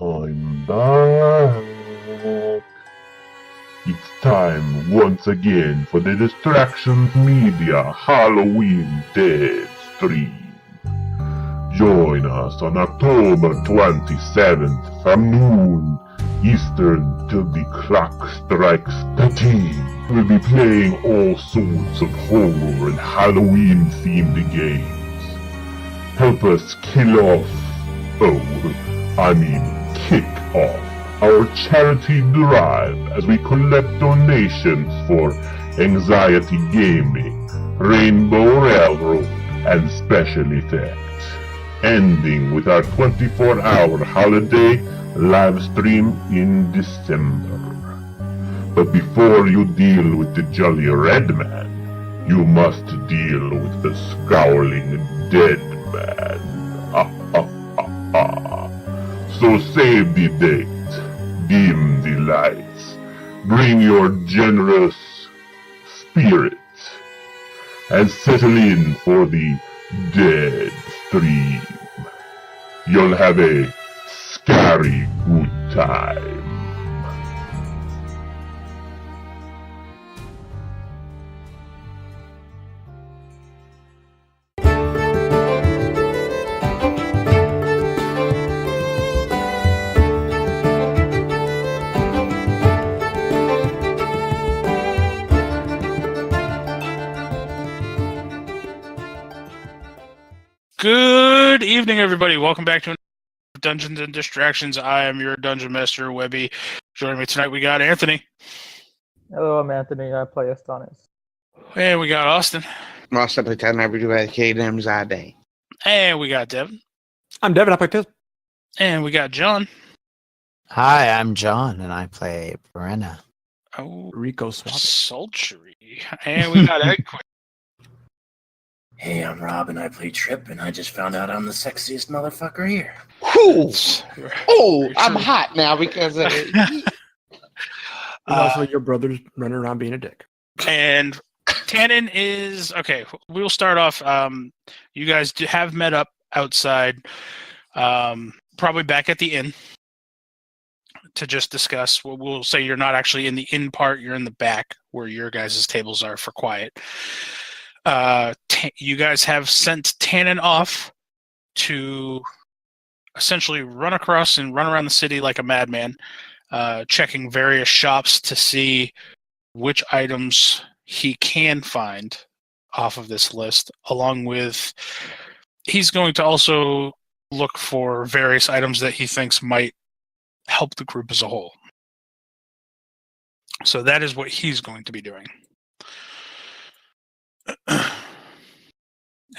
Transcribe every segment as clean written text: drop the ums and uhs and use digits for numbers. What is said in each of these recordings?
I'm back. It's time once again for the Distractions Media Halloween Dead Stream. Join us on October 27th from noon Eastern till the clock strikes 13. We'll be playing all sorts of horror and Halloween-themed games. Help us kill off, kick off our charity drive as we collect donations for Anxiety Gaming, Rainbow Railroad, and Special Effects. Ending with our 24-hour holiday live stream in December. But before you deal with the Jolly Red Man, you must deal with the Scowling Dead Man. So save the date, dim the lights, bring your generous spirit, and settle in for the Dead Stream. You'll have a scary good time. Good evening, everybody. Welcome back to Dungeons and Distractions. I am your Dungeon Master, Webby. Joining me tonight, we got Anthony. Hello, I'm Anthony. I play Astonis. And we got Austin. Master Platoon, everywhere, Kingdoms are day. And we got Devin. I'm Devin. I play Piz. And we got John. Hi, I'm John, and I play Brenna. Oh, Rico Suave. sultry. And we got Ed. Hey, I'm Rob, and I play Trip, and I just found out I'm the sexiest motherfucker here. Whew. Oh, I'm hot now because of it. And also, your brother's running around being a dick. And Tannen is okay. We'll start off. You guys have met up outside, probably back at the inn to just discuss. We'll say you're not actually in the inn part. You're in the back where your guys' tables are for quiet. You guys have sent Tannen off to essentially run across and run around the city like a madman, checking various shops to see which items he can find off of this list, along with he's going to also look for various items that he thinks might help the group as a whole. So that is what he's going to be doing.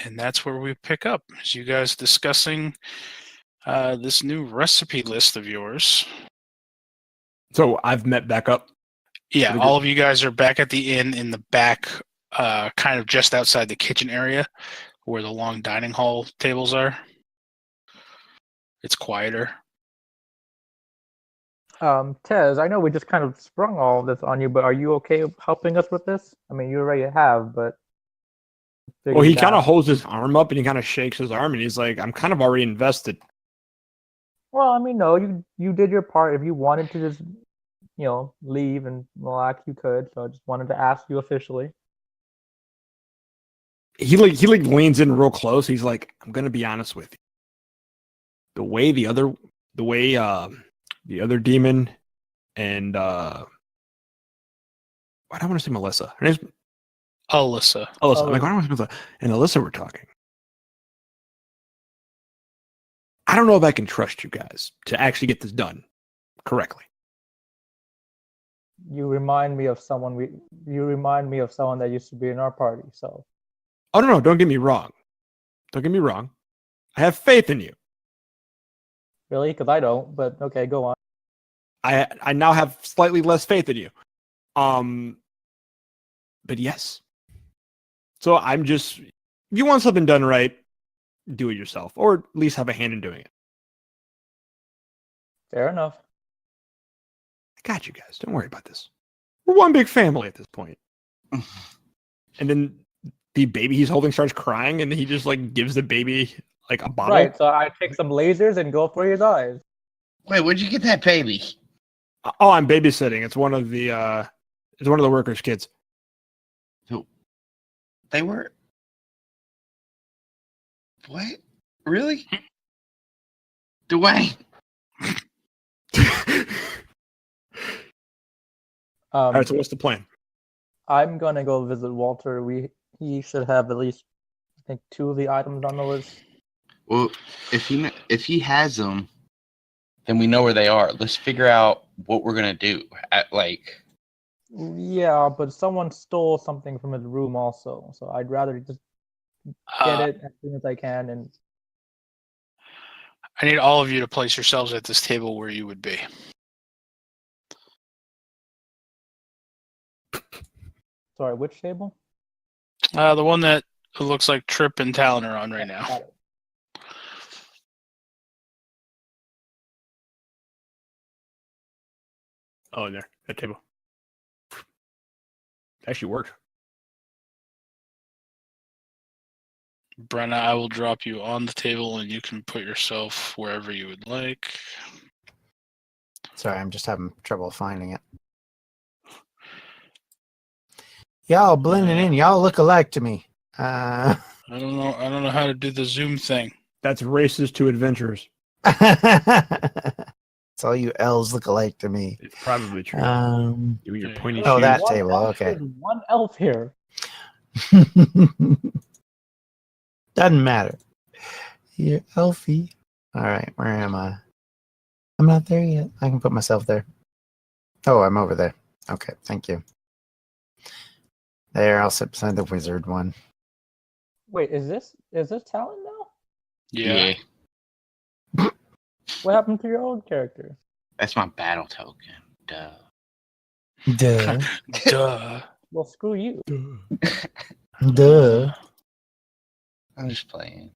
And that's where we pick up, is you guys discussing this new recipe list of yours. So I've met back up. Yeah, all of you guys are back at the inn in the back, kind of just outside the kitchen area where the long dining hall tables are. It's quieter. Tez, I know we just kind of sprung all of this on you, but are you okay helping us with this? I mean, you already have, but... Well, he kind of holds his arm up and he kind of shakes his arm and he's like, I'm kind of already invested. Well, I mean, no, you did your part. If you wanted to just, leave and relax, you could. So I just wanted to ask you officially. He leans in real close. He's like, I'm gonna be honest with you. The way the other demon and why do I want to say Melissa? Her name's Alyssa. Alyssa. I'm like, why do I want to say Melissa? And Alyssa were talking. I don't know if I can trust you guys to actually get this done correctly. You remind me of someone that used to be in our party. So. Oh no! Don't get me wrong. Don't get me wrong. I have faith in you. Really? Because I don't. But okay, go on. I now have slightly less faith in you. But yes. So I'm just, if you want something done right, do it yourself, or at least have a hand in doing it. Fair enough. I got you guys. Don't worry about this. We're one big family at this point. And then the baby he's holding starts crying, and he just gives the baby a bottle. Right. So I take some lasers and go for his eyes. Wait, where'd you get that baby? Oh, I'm babysitting. It's one of the workers' kids. They were. What? Really? Dwayne. All right, so what's the plan? I'm gonna go visit Walter. He should have at least, I think, 2 of the items on the list. Well, if he has them, then we know where they are. Let's figure out what we're gonna do. Yeah, but someone stole something from his room also, so I'd rather just get it as soon as I can. And I need all of you to place yourselves at this table where you would be. sorry, which table? The one that looks like Trip and Talon are on right now. Got it. Oh, in there, that table. Actually worked. Brenna, I will drop you on the table and you can put yourself wherever you would like. Sorry, I'm just having trouble finding it. Y'all blending in. Y'all look alike to me. I don't know how to do the Zoom thing. That's Races to Adventurers. It's all you L's look alike to me. It's probably true. You and your pointy Oh, shoes. that table. Okay. There's one elf here. Doesn't matter. You're Elfie. All right, where am I? I'm not there yet. I can put myself there. Oh, I'm over there. Okay, thank you. There, I'll sit beside the wizard one. Wait, is this Talon now? Yeah. What happened to your old character? That's my battle token. Duh. Duh. Duh. Well, screw you. Duh. I'm just playing.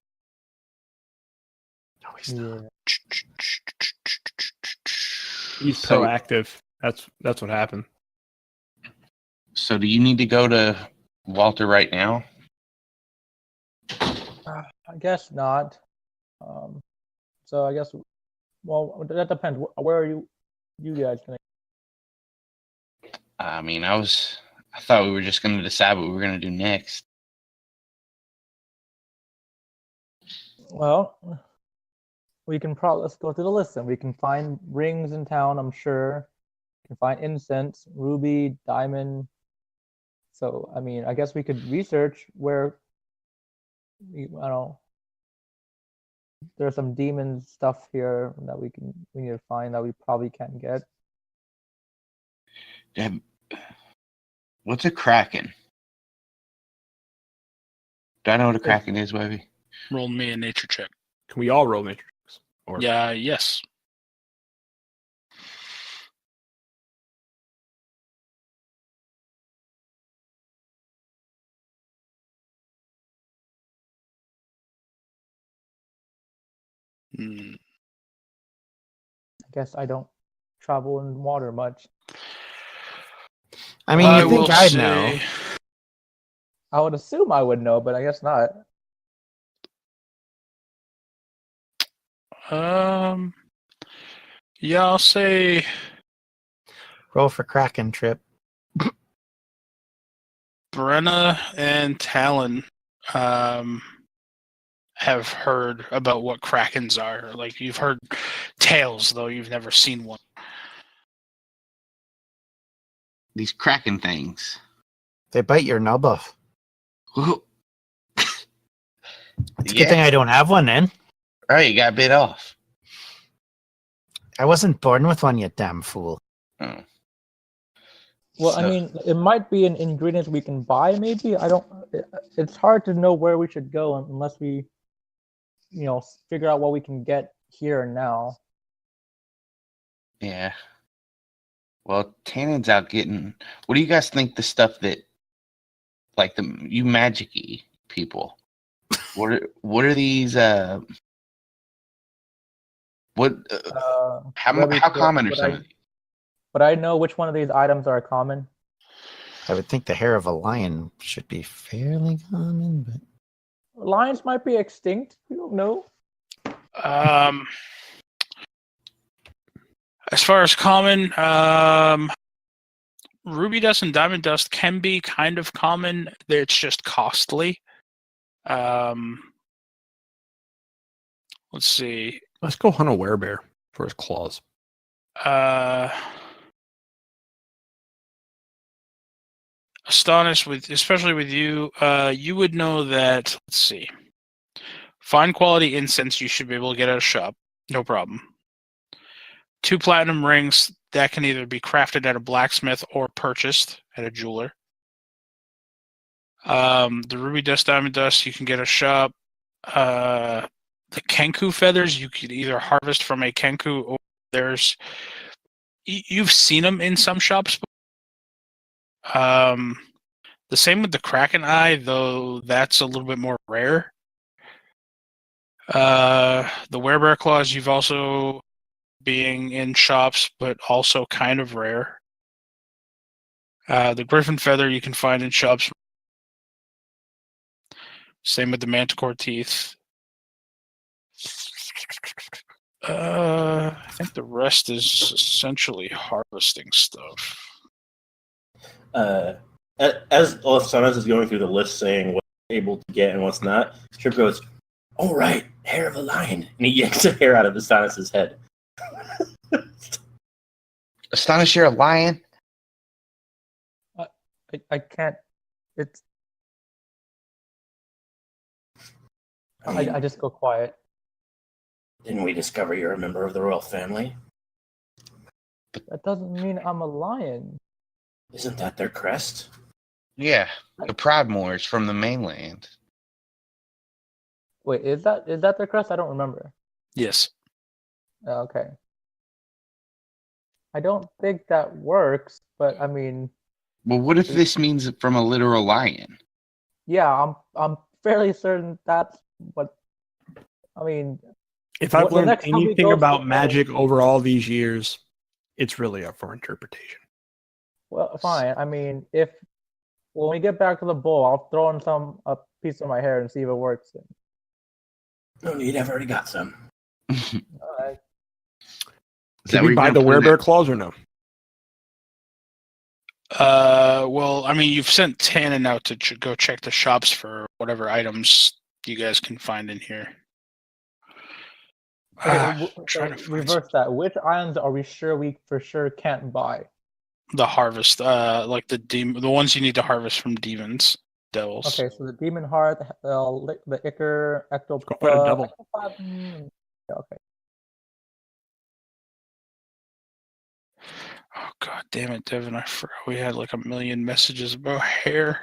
No, he's not. He's So- proactive. That's what happened. So, do you need to go to Walter right now? I guess not. So I guess, well, that depends. Where are you guys gonna? I mean, I thought we were just going to decide what we were going to do next. Well, we can probably, let's go through the list then. We can find rings in town, I'm sure. We can find incense, ruby, diamond. So, I mean, I guess we could research where, I don't know, there's some demon stuff here that we need to find that we probably can't get. What's a kraken? Do I know what a kraken is, Webby? Roll me a nature check. Can we all roll nature checks? Or Yeah, yes. Hmm. I guess I don't travel in water much. I mean, you think will I'd say- know. I would assume I would know, but I guess not. Yeah, I'll say Roll for Kraken Trip. Brenna and Talon have heard about what krakens are. Like, you've heard tales, though you've never seen one. These kraken things. They bite your nub off. Whoa. It's a good thing I don't have one then. Right, you got bit off. I wasn't born with one, you damn fool. Oh. Well, So- I mean, it might be an ingredient we can buy. Maybe it's hard to know where we should go unless we, figure out what we can get here and now. Yeah. Well, Tannen's out getting. What do you guys think the stuff that, like you magic-y people? What are these? How Webby, common are would some I- of these? But I know which one of these items are common. I would think the hair of a lion should be fairly common, but Lions might be extinct. We don't know. As far as common, ruby dust and diamond dust can be kind of common. It's just costly. Let's see. Let's go hunt a werebear for his claws. Astonished especially with you, you would know that. Let's see. Fine quality incense you should be able to get at a shop, no problem. 2 platinum rings that can either be crafted at a blacksmith or purchased at a jeweler. The ruby dust, diamond dust you can get at a shop. The kenku feathers you could either harvest from a kenku or you've seen them in some shops. The same with the kraken eye, though that's a little bit more rare. The werebear claws you've also being in shops, but also kind of rare. The griffin feather you can find in shops. Same with the manticore teeth. I think the rest is essentially harvesting stuff. As Osanas is going through the list saying what's able to get and what's not, Trip goes, "Oh right, hair of a lion," and he yanks a hair out of Astonis's head. Astonish, you're a lion? I can't. It's. I just go quiet. Didn't we discover you're a member of the royal family? That doesn't mean I'm a lion. Isn't that their crest? Yeah, the Proudmoors from the mainland. Wait, is that their crest? I don't remember. Yes. Okay. I don't think that works, but I mean, Well, what if this means from a literal lion? yeah, I'm fairly certain that's what. I mean, If I've the learned next time we anything go about to- magic over all these years, it's really up for interpretation. well, fine. I mean, when we get back to the bowl, I'll throw in a piece of my hair and see if it works. No need, I've already got some. Alright. Did we buy the werebear claws or no? Well, I mean, you've sent Tannen out to go check the shops for whatever items you guys can find in here. Trying to find Reverse that. Which items are we sure we for sure can't buy? the harvest, like the ones you need to harvest from demons, devils. Okay, so the demon heart, the ichor, Go find a devil. ectoplasm. Okay. Oh god damn it, Devin! I forgot we had like 1 million messages about hair.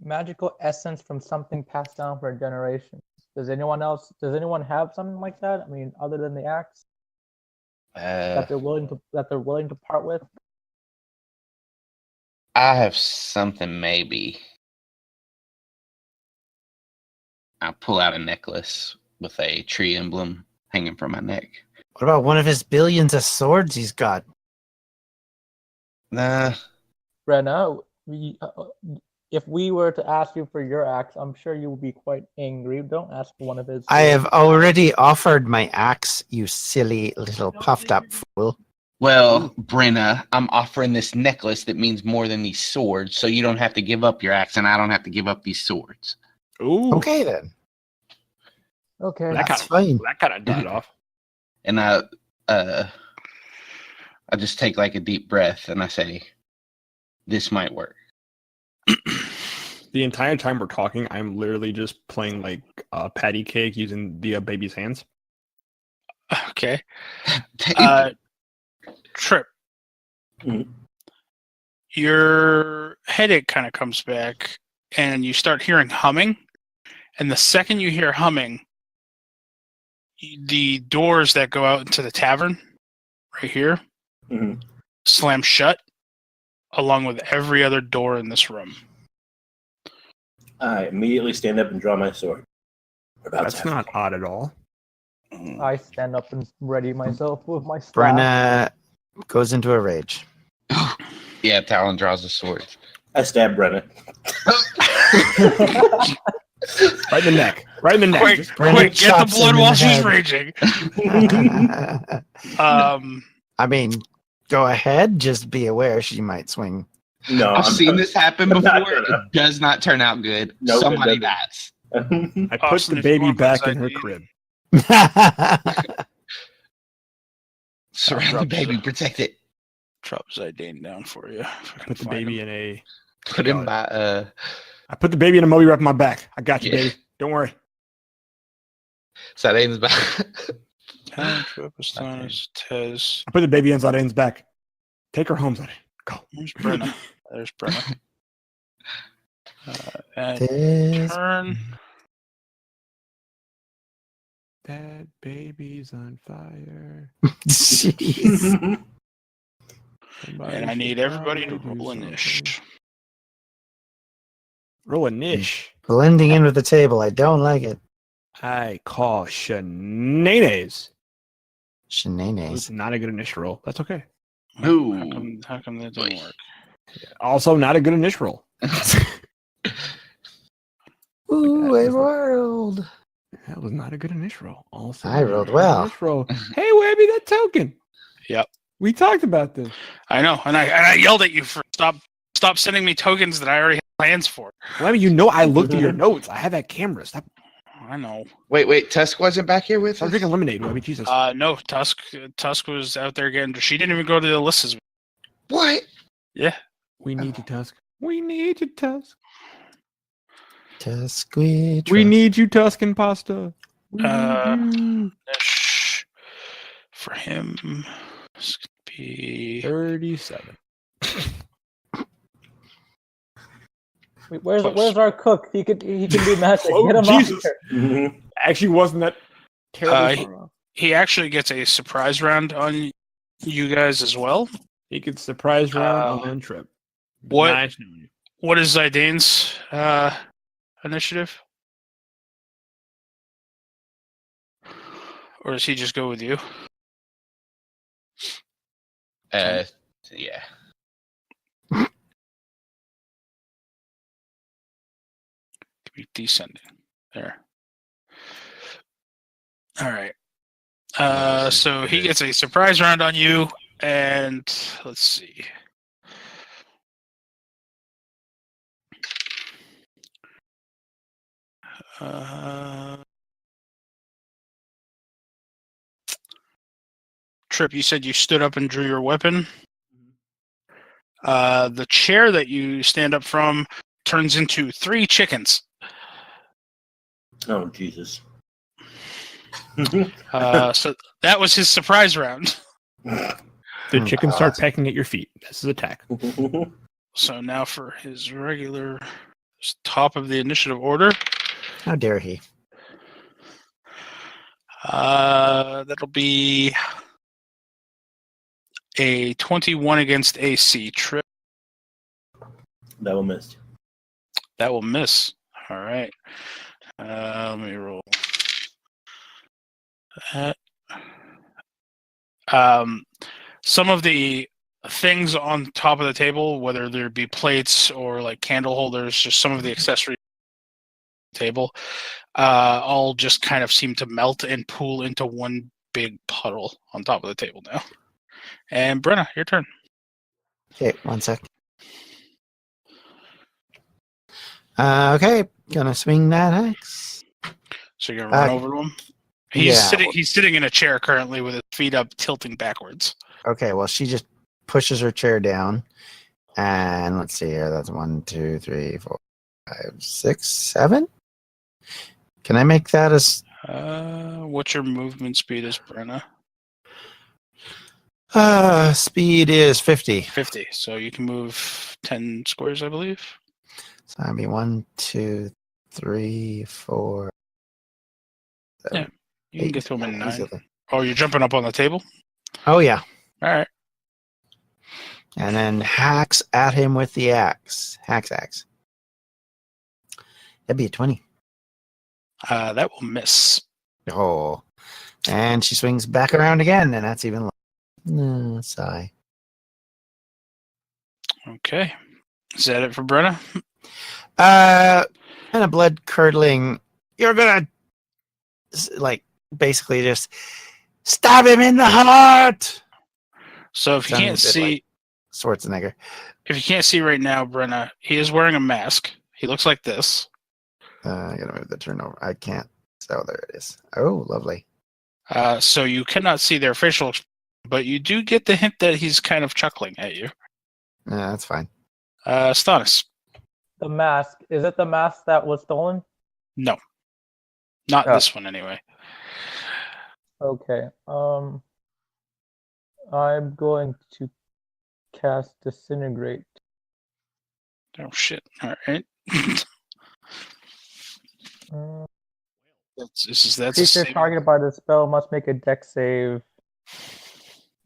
Magical essence from something passed down for generations. Does anyone have something like that? I mean, other than the axe that they're willing to part with? I have something maybe. I'll pull out a necklace with a tree emblem hanging from my neck. What about one of his billions of swords he's got? Nah, Brenna, if we were to ask you for your axe, I'm sure you would be quite angry. Don't ask for one of his. I have already offered my axe, you silly little puffed up fool. well, Brenna, I'm offering this necklace that means more than these swords, so you don't have to give up your axe, and I don't have to give up these swords. Ooh, Okay then. Okay. That's fine. that kind of died off. And I just take like a deep breath and I say, "This might work." The entire time we're talking, I'm literally just playing like patty cake using the baby's hands. Okay. Trip. Mhm. Your headache kind of comes back, and you start hearing humming. And the second you hear humming, the doors that go out into the tavern, right here, Mhm. slam shut, along with every other door in this room. I immediately stand up and draw my sword. We're about That's to have not odd at all. I stand up and ready myself with my staff. Brenna goes into a rage. Yeah, Talon draws the sword. I stab Brenna. Right in the neck. Right in the neck. Quick, Just quick, get the chops blood him in while the she's head. raging. I mean, go ahead. Just be aware she might swing. No, I've seen this happen I'm not before. gonna. It does not turn out good. Nope, it Somebody doesn't. dies. I put Austin, the if you baby want back Buzz in her ID. crib. Surround the baby, protect it. Drop Zidane down for you. Put the baby in a. Put him by I put the baby in a Moby wrap on my back. I got you, Yeah. baby. Don't worry. Sadane's by Tez. I put the baby on Zadane's back. Take her home, Zadane. Go. Where's Brenna? There's Brenna. And Tis- turn. That baby's on fire. Jeez. And I need everybody to roll a niche. Roll a niche. Blending in with the table. I don't like it. I call shenanigans. It's Shenanigans. not a good initial roll. That's okay. Ooh. How come that didn't work? Also, not a good initial roll. Ooh, a world. That was not a good initial roll. Also, I rolled not a good well. initial roll. Hey, Webby, that token. Yep. We talked about this. I know, and I yelled at you for stop sending me tokens that I already have plans for. Webby, you know I looked at your notes. I have that camera. Stop I know. Wait, Tusk wasn't back here with us? drinking lemonade, Webby. Jesus. No, Tusk was out there again. She didn't even go to the lists. What? Yeah. We need you, Tusk. We need you, Tusk. Tusk we We trust. need you, Tusk and pasta. We Uh, need you. Niche for him. This could be 37. Wait, where's Close. our cook? He can do magic. Oh, Get him Jesus. off here. Actually, wasn't that terrible? Uh, he actually gets a surprise round on you guys as well. He could surprise round Uh, on trip. what- Nice knowing you. What is Zidane's initiative? Or does he just go with you? Yeah. Could be descending. There. All right. So he gets a surprise round on you, and let's see. Trip, you said you stood up and drew your weapon. The chair that you stand up from turns into 3 chickens. Oh Jesus! So that was his surprise round. The chicken start pecking at your feet. This is attack. So now for his regular top of the initiative order. How dare he? That'll be a 21 against AC. Trip. That will miss. That will miss. All right. Let me roll that. Some of the things on top of the table, whether there be plates or like candle holders, just some of the accessories on the table, all just kind of seem to melt and pool into one big puddle on top of the table now. And Brenna, your turn. Okay, one sec. Okay, gonna swing that axe. So you're gonna run over to him. He's yeah. sitting. He's sitting in a chair currently with his feet up, tilting backwards. Okay, well, she just pushes her chair down, and let's see here. That's 1, 2, 3, 4, 5, 6, 7. Can I make that as? What's your movement speed, is Brenna? Speed is 50. 50. So you can move 10 squares, I believe. So that'd be 1, 2, 3, 4. Yeah, you can get to him in 9. Easily. Oh, you're jumping up on the table? Oh yeah, All right. and then hacks at him with the axe. Hacks axe. That'd be a 20. That will miss. Oh, and she swings back around again, and that's even. No, sigh. Okay. Is that it for Brenna? And a blood curdling. You're gonna like basically just stab him in the heart. So if you Sounded can't a bit see, like Schwarzenegger. if you can't see right now, Brenna, he is wearing a mask. He looks like this. I gotta move the turnover. I can't. So there it is. Oh, lovely. So you cannot see their facial expression, but you do get the hint that he's kind of chuckling at you. Yeah, that's fine. Stannis. The mask. Is it the mask that was stolen? No. Not Oh. this one, anyway. Okay. I'm going to cast Disintegrate. Oh, shit. All right. that's a Creature save. targeted by the spell must make a dex save.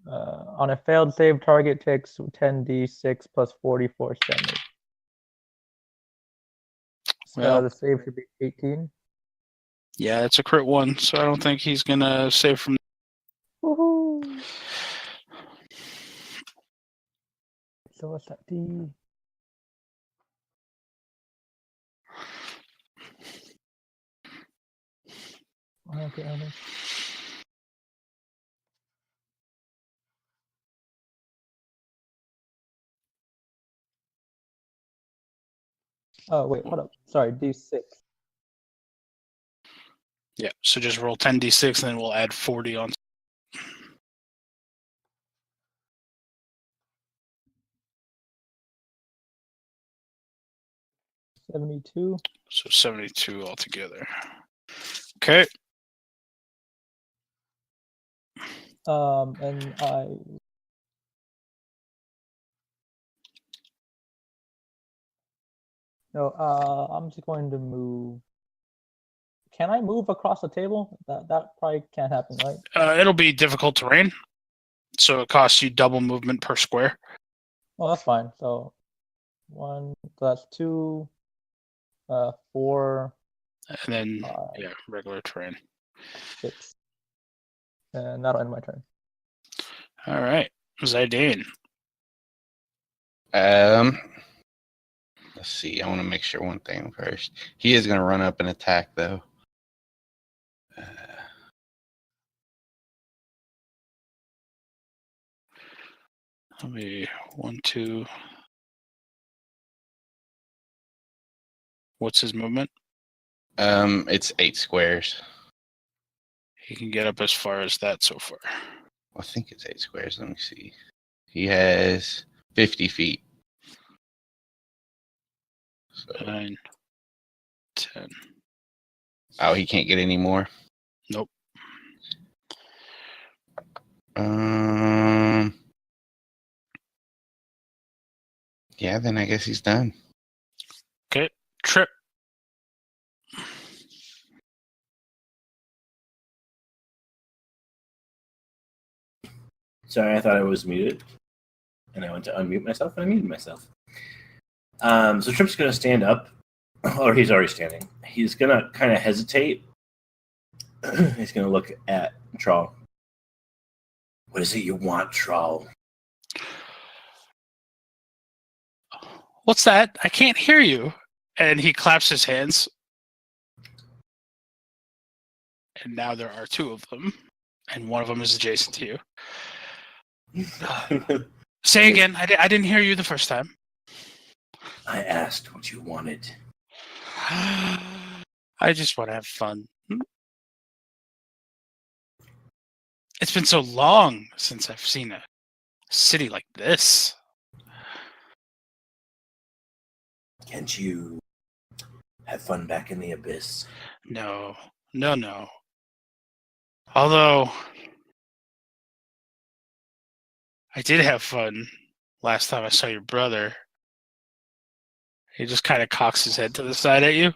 On a failed save, target takes 10d6 plus 40 force damage. Well. The save should be 18. Yeah, it's a crit one, so I don't think he's going to save from. Woohoo! So what's that D? Okay, Elvis. Oh, wait, hold up. Sorry, D6. Yeah, so just roll 10d6 and then we'll add 40 on. 72. So 72 altogether. Okay. And I'm just going to move. Can I move across the table? That probably can't happen, right? It'll be difficult terrain, so it costs you double movement per square. Oh, that's fine. So 1, so that's 2, 4, And then, 5, regular terrain. 6. And that'll end my turn. All right. Zidane. Let's see. I want to make sure one thing first. He is going to run up and attack, though. Let me 1, 2. What's his movement? It's 8 squares. He can get up as far as that so far. I think it's 8 squares. Let me see. He has 50 feet. So, 9, 10. oh, he can't get any more? Nope. Yeah, then I guess he's done. Okay. Trip. Sorry, I thought I was muted. And I went to unmute myself, and I muted myself. So Trip's going to stand up. Or he's already standing. He's going to kind of hesitate. He's going to look at Troll. What is it you want, Troll? What's that? I can't hear you. And he claps his hands. And now there are 2 of them. And one of them is adjacent to you. Say again. I didn't hear you the first time. I asked what you wanted. I just want to have fun. It's been so long since I've seen a city like this. Can't you have fun back in the abyss? No. Although, I did have fun last time I saw your brother. He just kind of cocks his head to the side at you.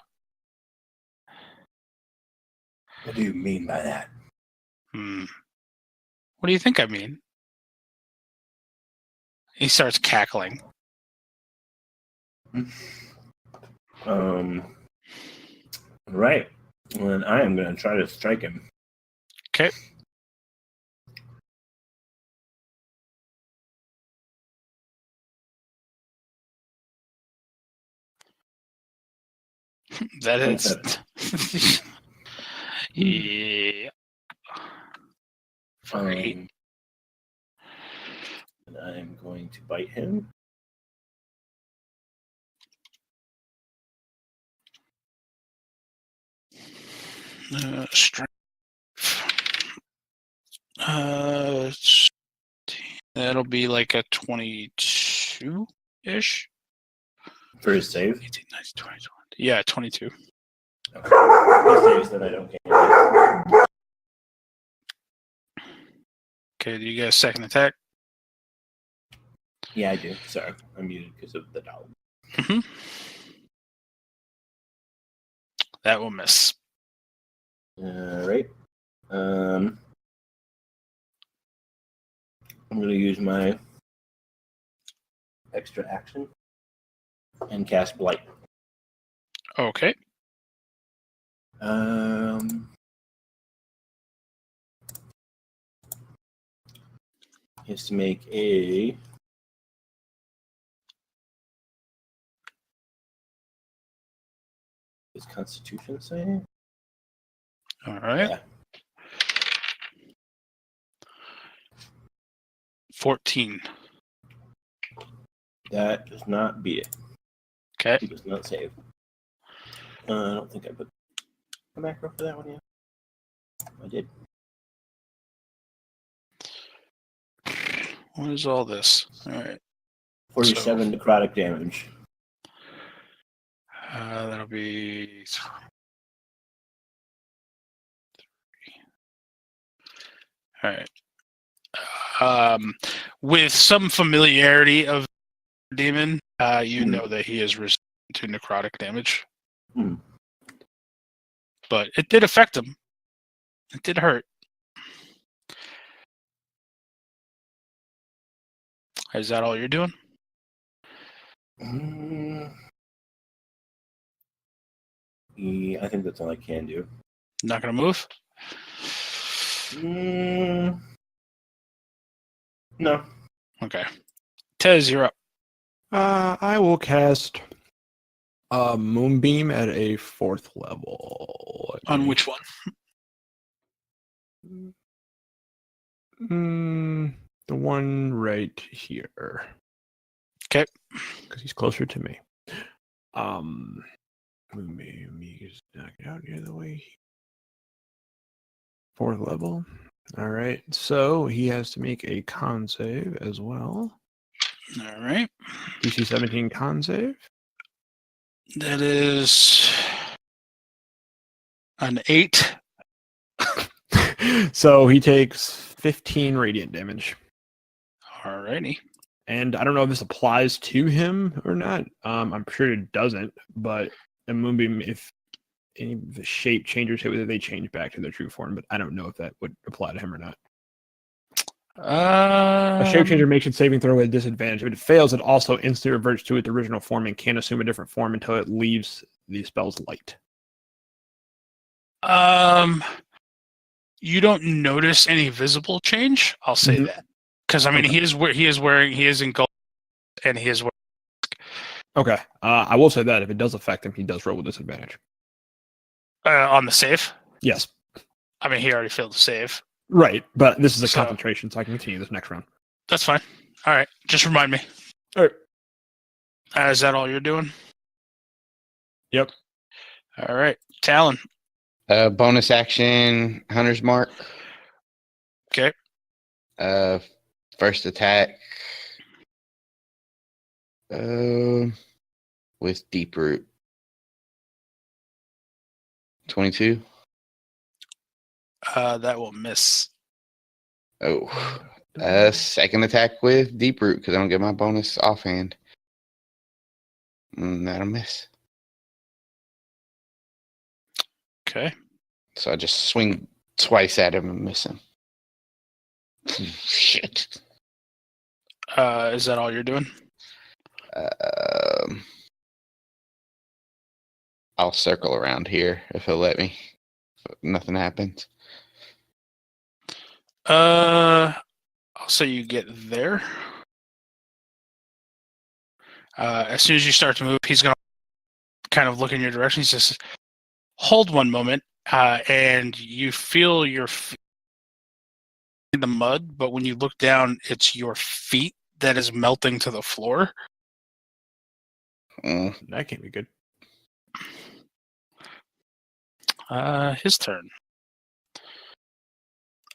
What do you mean by that? What do you think I mean? He starts cackling. Right. Well, then I am going to try to strike him. Okay. That is. 27. Yeah. For 8. And I'm going to bite him. Strength. That'll be like a 22-ish. For his save. 18, 19, 20, 20. Yeah, 22. Okay. He saves, then I don't gain it. Okay, do you get a second attack? Yeah, I do. Sorry, I'm muted because of the dog. Mm-hmm. That will miss. All right. I'm going to use my extra action and cast Blight. Okay. He has to make a his Constitution save. All right. Yeah. 14. That does not beat it. Okay. He does not save. I don't think I put a macro for that one yet. I did. What is all this? All right. 47 necrotic damage. That'll be. All right. With some familiarity of demon, you know that he is resistant to necrotic damage. Hmm. But it did affect him. It did hurt. Is that all you're doing? Yeah, I think that's all I can do. Not gonna move? No. Okay. Tez, you're up. I will cast Moonbeam at a 4th level. On which one? The one right here. Okay. Because he's closer to me. Moonbeam, you just knock it out near the way. 4th level. All right. So he has to make a con save as well. All right. DC 17 con save. That is an 8. So he takes 15 radiant damage. Alrighty. And I don't know if this applies to him or not. I'm sure it doesn't, but a Moonbeam, if any of the shape changers hit with it, they change back to their true form, but I don't know if that would apply to him or not. A shape changer makes its saving throw at a disadvantage. If it fails, it also instantly reverts to its original form and can't assume a different form until it leaves the spell's light. You don't notice any visible change. I'll say that because I mean Okay. he is in gold, and he is wearing. Okay, I will say that if it does affect him, he does roll with disadvantage. On the save. Yes, I mean he already failed the save. right, but this is a So- concentration, so I can continue this next round. That's fine. All right, just remind me. All right. Is that all you're doing? Yep. All right, Talon. Bonus action, Hunter's Mark. Okay. First attack. With Deep Root. 22. That will miss. Oh. Second attack with Deep Root because I don't get my bonus offhand. That'll miss. Okay. So I just swing twice at him and miss him. Shit. Is that all you're doing? I'll circle around here if he'll let me. If nothing happens. I'll say you get there. As soon as you start to move, he's gonna kind of look in your direction. He says, "Hold one moment," and you feel your feet in the mud. But when you look down, it's your feet that is melting to the floor. That can't be good. His turn.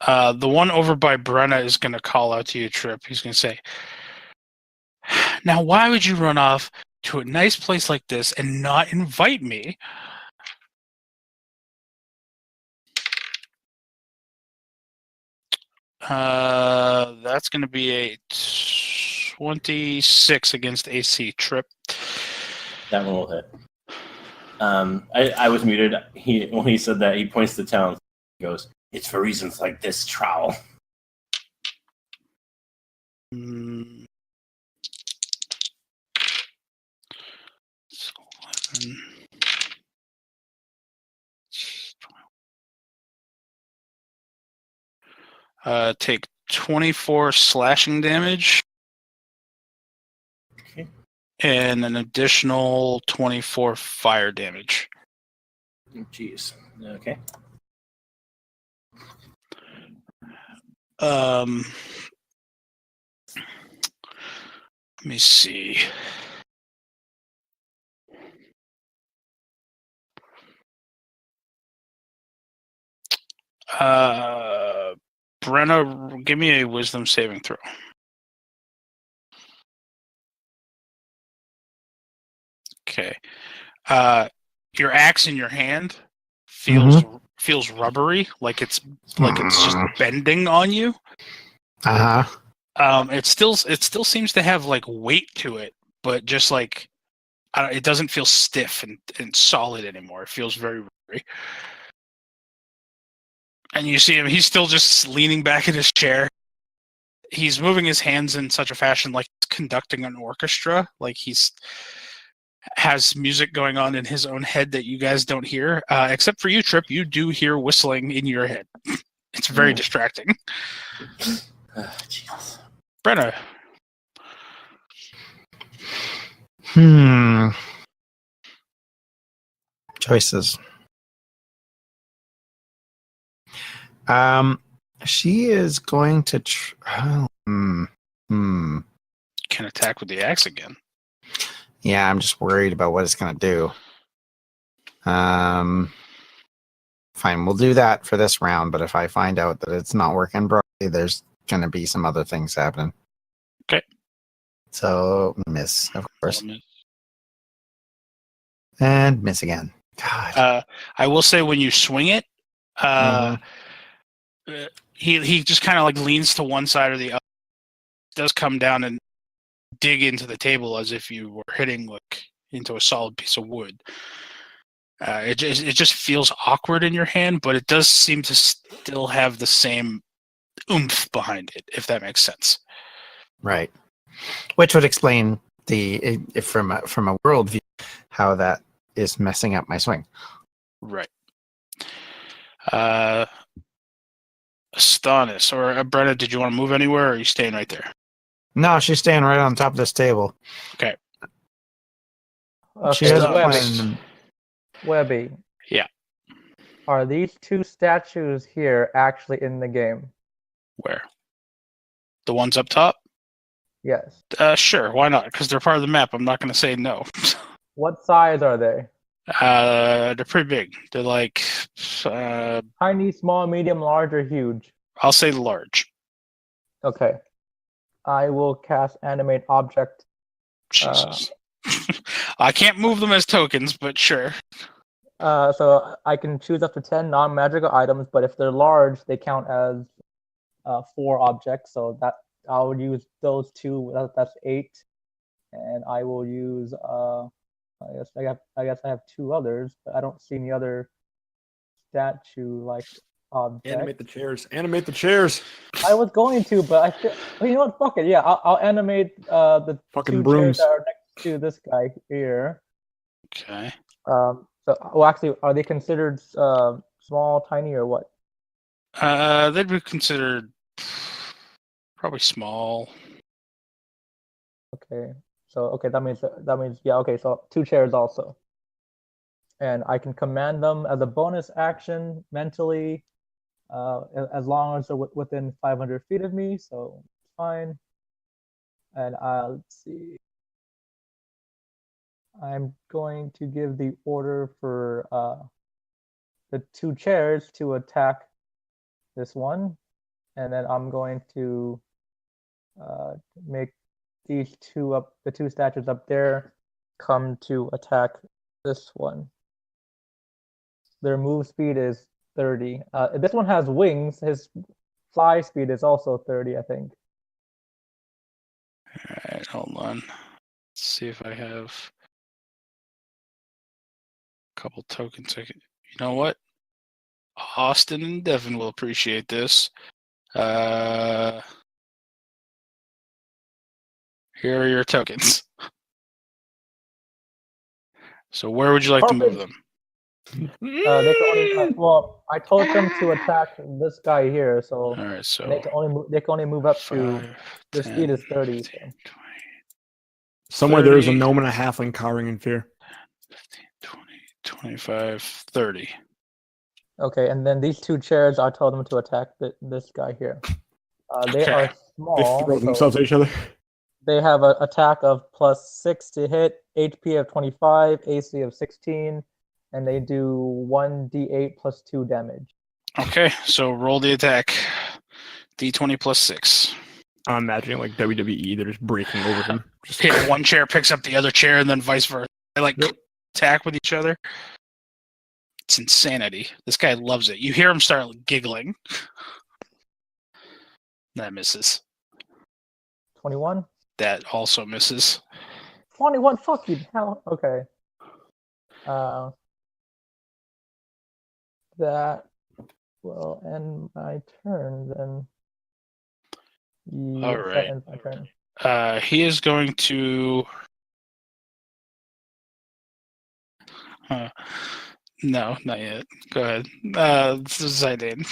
The one over by Brenna is going to call out to you, Trip. He's going to say, "Now, why would you run off to a nice place like this and not invite me?" That's going to be a 26 against AC. Trip. That one will hit. I was muted. When he said that, he points to town. He goes, "It's for reasons like this, trowel." Mm. 11. Take 24 slashing damage. Okay. And an additional 24 fire damage. Jeez. Okay. Let me see. Brenna, give me a wisdom saving throw. Okay. Your axe in your hand feels rubbery, like it's just bending on you. It still seems to have like weight to it, but just like it doesn't feel stiff and solid anymore. It feels very rubbery. And you see him; he's still just leaning back in his chair. He's moving his hands in such a fashion like he's conducting an orchestra, like has music going on in his own head that you guys don't hear. Except for you, Trip, you do hear whistling in your head. It's very distracting. Jesus. Brenna. Choices. She is going to Can attack with the axe again. Yeah, I'm just worried about what it's going to do. Fine, we'll do that for this round, but if I find out that it's not working properly, there's going to be some other things happening. Okay. So, miss, of course. And miss again. God. I will say when you swing it, he just kind of like leans to one side or the other. Does come down and dig into the table as if you were hitting like into a solid piece of wood. It just feels awkward in your hand, but it does seem to still have the same oomph behind it, if that makes sense. Right. Which would explain if from a world view how that is messing up my swing. Right. Astonis or Brenna, did you want to move anywhere, or are you staying right there? No, she's staying right on top of this table. Okay. She has Webby. Yeah. Are these two statues here actually in the game? Where? The ones up top? Yes. Sure. Why not? Because they're part of the map. I'm not going to say no. What size are they? They're pretty big. They're like tiny, small, medium, large, or huge? I'll say large. Okay. I will cast Animate Object. Jesus. I can't move them as tokens, but sure. So I can choose up to 10 non-magical items, but if they're large, they count as 4 objects. So that I would use those 2. That's 8, and I will use. I guess I have 2 others, but I don't see any other statue-like objects. Animate the chairs. Animate the chairs. I was going to, but I feel. You know what? Fuck it. Yeah, I'll animate the fucking 2 brooms chairs that are next to this guy here. Okay. So, well, actually, are they considered small, tiny, or what? They'd be considered probably small. Okay. So, okay, that means yeah. Okay, so 2 chairs also. and I can command them as a bonus action mentally, as long as they're within 500 feet of me. So it's fine. And let's see. I'm going to give the order for the 2 chairs to attack this one, and then I'm going to make these two up, the 2 statues up there, come to attack this one. Their move speed is 30. This one has wings. His fly speed is also 30, I think. All right, hold on. Let's see if I have a couple tokens. You know what? Austin and Devin will appreciate this. Here are your tokens. So where would you like to move them? They can only, well, I told them to attack this guy here, so, all right, so they can only move up to, 5, their 10, speed is 30. 15, 20, Somewhere there is a 30. gnome and a halfling cowering in fear. 15, 20, 25, 30. Okay, and then these 2 chairs, I told them to attack this guy here. They Okay. are They small. throw so themselves at each other. they have an attack of +6 to hit, HP of 25, AC of 16, and they do 1d8 plus 2 damage. Okay, so roll the attack. D20 plus 6. I'm imagining like WWE, they're just breaking over them. Just Hit one chair, picks up the other chair, and then vice versa. They like attack with each other. It's insanity. This guy loves it. You hear him start giggling. That misses. 21? That also misses. 21, fuck you, hell. Okay. That will end my turn then. Yes, All that right. ends my turn. He is going to. No, not yet. Go ahead. This is Zidane.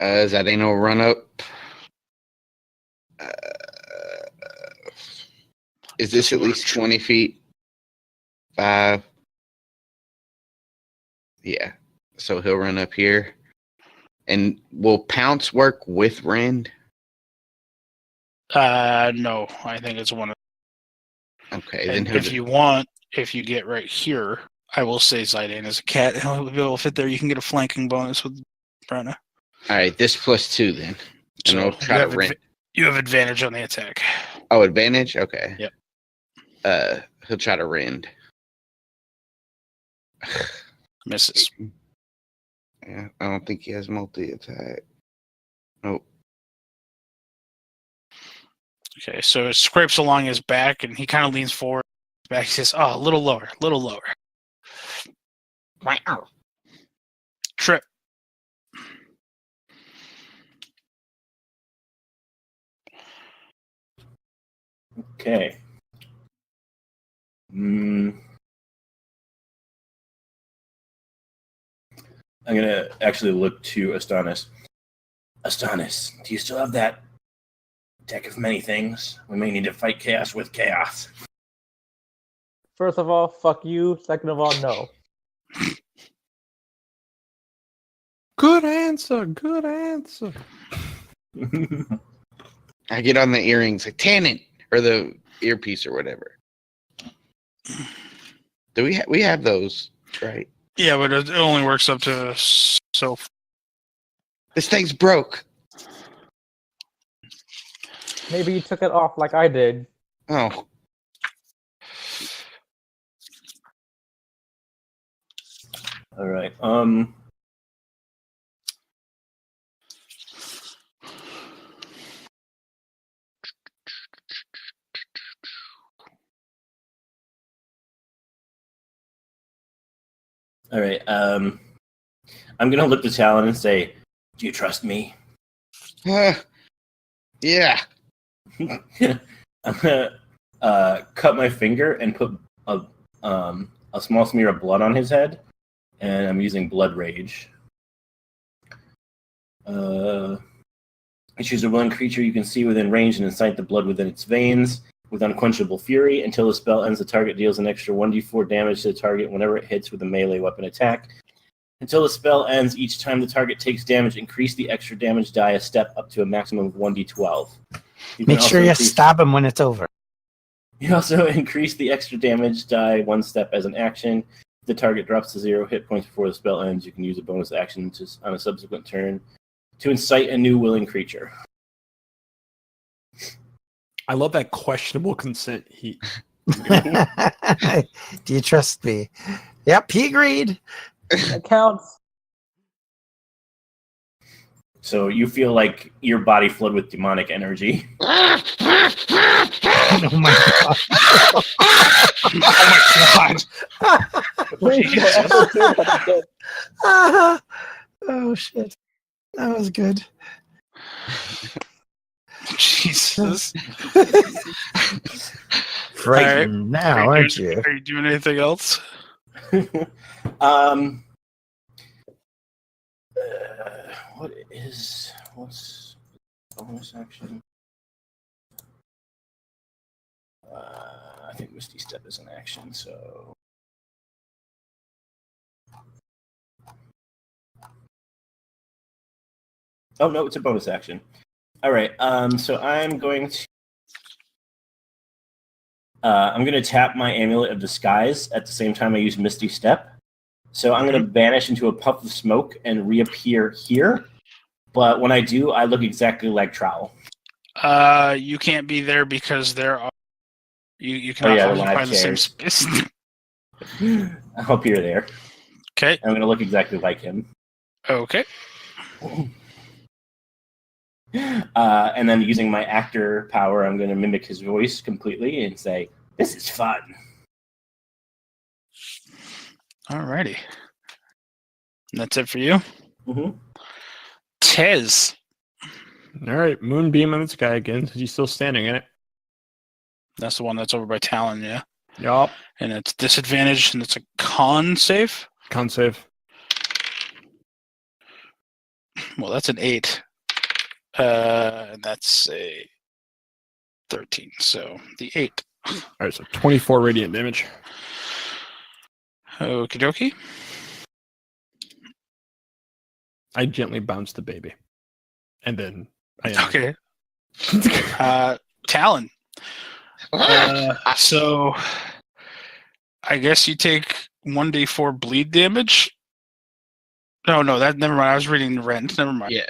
Zidane will run up. Is this at least 20 feet? 5. Yeah. So he'll run up here. And will Pounce work with Rend? No, I think it's one of. Okay, then And he'll if you want, if you get right here, I will say Zidane is a cat. He'll be able to fit there. You can get a flanking bonus with Brenna. All right, this +2 then. And I'll try to Rend. You have advantage on the attack. Oh, advantage? Okay. Yep. He'll try to Rend. Misses. Yeah, I don't think he has multi-attack. Nope. Okay, so it scrapes along his back, and he kind of leans forward. Back, he says, "Oh, a little lower, a little lower." Wow. Trip. Okay. I'm gonna actually look to Astonis. Astonis, do you still have that deck of many things? We may need to fight chaos with chaos. First of all, fuck you. Second of all, no. Good answer. Good answer. I get on the earrings, like Tannen, or the earpiece or whatever. Do we have those, right? Yeah, but it only works up to so. This thing's broke. Maybe you took it off like I did. Oh. All right. All right. I'm gonna look to Talon and say, "Do you trust me?" Yeah. I'm gonna cut my finger and put a small smear of blood on his head, and I'm using Blood Rage. Choose a willing creature you can see within range and incite the blood within its veins. with Unquenchable Fury. Until the spell ends, the target deals an extra 1d4 damage to the target whenever it hits with a melee weapon attack. Until the spell ends, each time the target takes damage, increase the extra damage die a step up to a maximum of 1d12. Make sure you stab him when it's over. You also increase the extra damage die one step as an action. If the target drops to 0 hit points before the spell ends, you can use a bonus action on a subsequent turn to incite a new willing creature. I love that questionable consent. Do you trust me? Yep, he agreed. That counts. So you feel like your body flood with demonic energy. Oh my god. Please don't ever do that again. Oh shit. That was good. Jesus. Frightened now, aren't you? Are you doing anything else? What's bonus action? I think Misty Step is an action, so oh no, it's a bonus action. All right, so I'm going to tap my Amulet of Disguise at the same time I use Misty Step. So I'm going to vanish into a puff of smoke and reappear here. But when I do, I look exactly like Trowel. You can't be there because there are. You cannot occupy the same space. I hope you're there. Okay. I'm going to look exactly like him. Okay. And then using my actor power, I'm going to mimic his voice completely and say, "This is fun." Alrighty. And that's it for you? Mm-hmm. Tez. All right, moonbeam on the sky again. He's still standing in it. That's the one that's over by Talon, yeah? Yup. And it's disadvantaged, and it's a con save? Con save. Well, that's an 8. And that's a 13. So the 8. All right, so 24 radiant damage. Okie dokie. I gently bounce the baby. And then Okay. Talon. So I guess you take 1d4 bleed damage. No, never mind. I was reading the rent. Never mind. Yeah.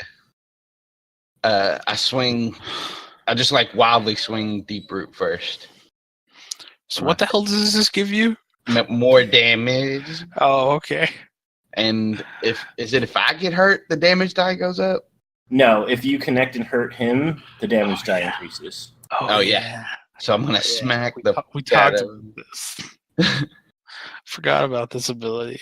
I swing. I just like wildly swing deep root first. So what the hell does this give you? More damage. Oh, okay. And if I get hurt, the damage die goes up. No, if you connect and hurt him, the damage die increases. Oh, yeah. So I'm gonna smack we the. talked about this. Forgot about this ability.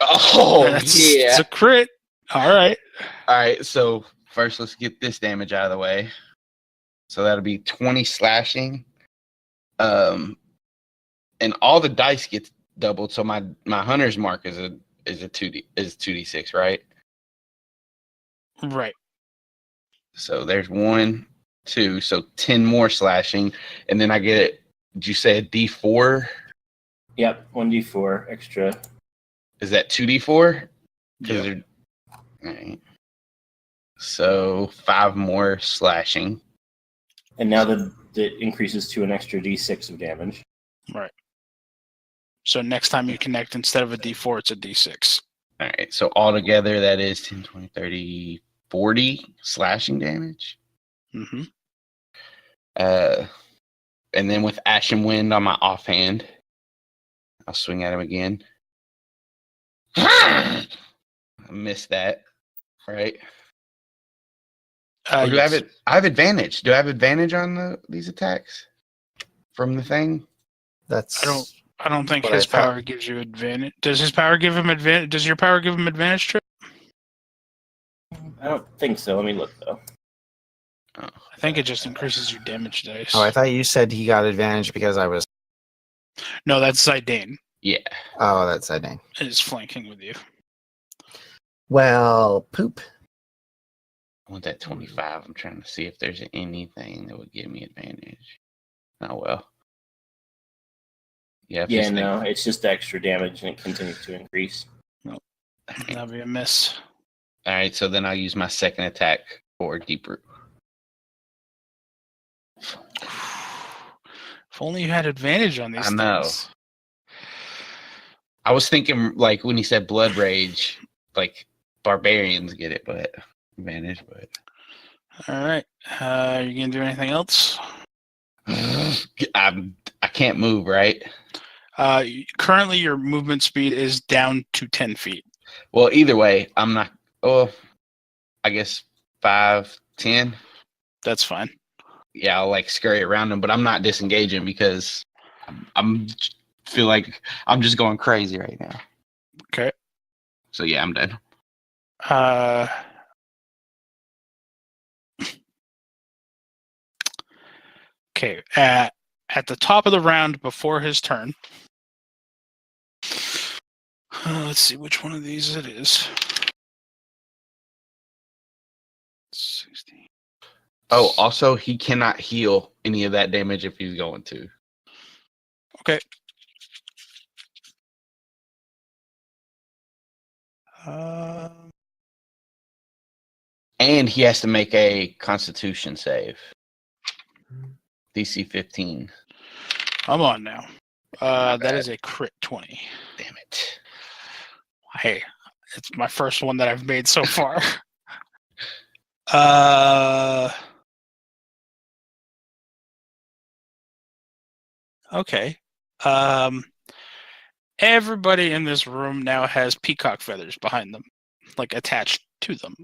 Oh It's a crit. All right. All right. So first, let's get this damage out of the way. So that'll be 20 slashing. And all the dice gets doubled. So my hunter's mark is a 2d6, right? Right. So there's 1, 2, so 10 more slashing, and then I get it. Did you say a D4? Yep, 1d4 extra. Is that 2d4? Yeah. All right. So 5 more slashing. And now that increases to an extra d6 of damage. Right. So next time you connect, instead of a D4, it's a D6. All right. So altogether, that is 10, 20, 30, 40 slashing damage. Mm-hmm. And then with Ashen Wind on my offhand, I'll swing at him again. I missed that. Right. Or do Yes. I have advantage? Do I have advantage on these attacks from the thing? That's. I don't think But his I thought- power gives you advantage. Does his power give him advantage? Does your power give him advantage, Trip? I don't think so. Let me look, though. I think it just increases your damage dice. Oh, I thought you said he got advantage because I was. No, that's Zidane. Yeah. Oh, that's I think. Is flanking with you. Well, poop. I want that 25. I'm trying to see if there's anything that would give me advantage. Oh, well. Yeah, if Yeah, this thing- no, it's just extra damage and it continues to increase. That'd be a miss. All right, so then I'll use my second attack for Deep Root. If only you had advantage on these I know. things. I was thinking, like, when he said Blood Rage, like, barbarians get it, but advantage, but... All right. You gonna do anything else? I can't move, right? Currently, your movement speed is down to 10 feet. Well, either way, I'm not... Oh, I guess 5, 10. That's fine. Yeah, I'll, like, scurry around him, but I'm not disengaging because I'm feel like I'm just going crazy right now. Okay. So, yeah, I'm done. Okay. At the top of the round before his turn. Let's see which one of these it is. 16. Oh, also, he cannot heal any of that damage if he's going to. Okay. And he has to make a Constitution save. DC 15. I'm on now. That is a crit 20. Damn it. Hey, it's my first one that I've made so far. Okay. Everybody in this room now has peacock feathers behind them, like attached to them.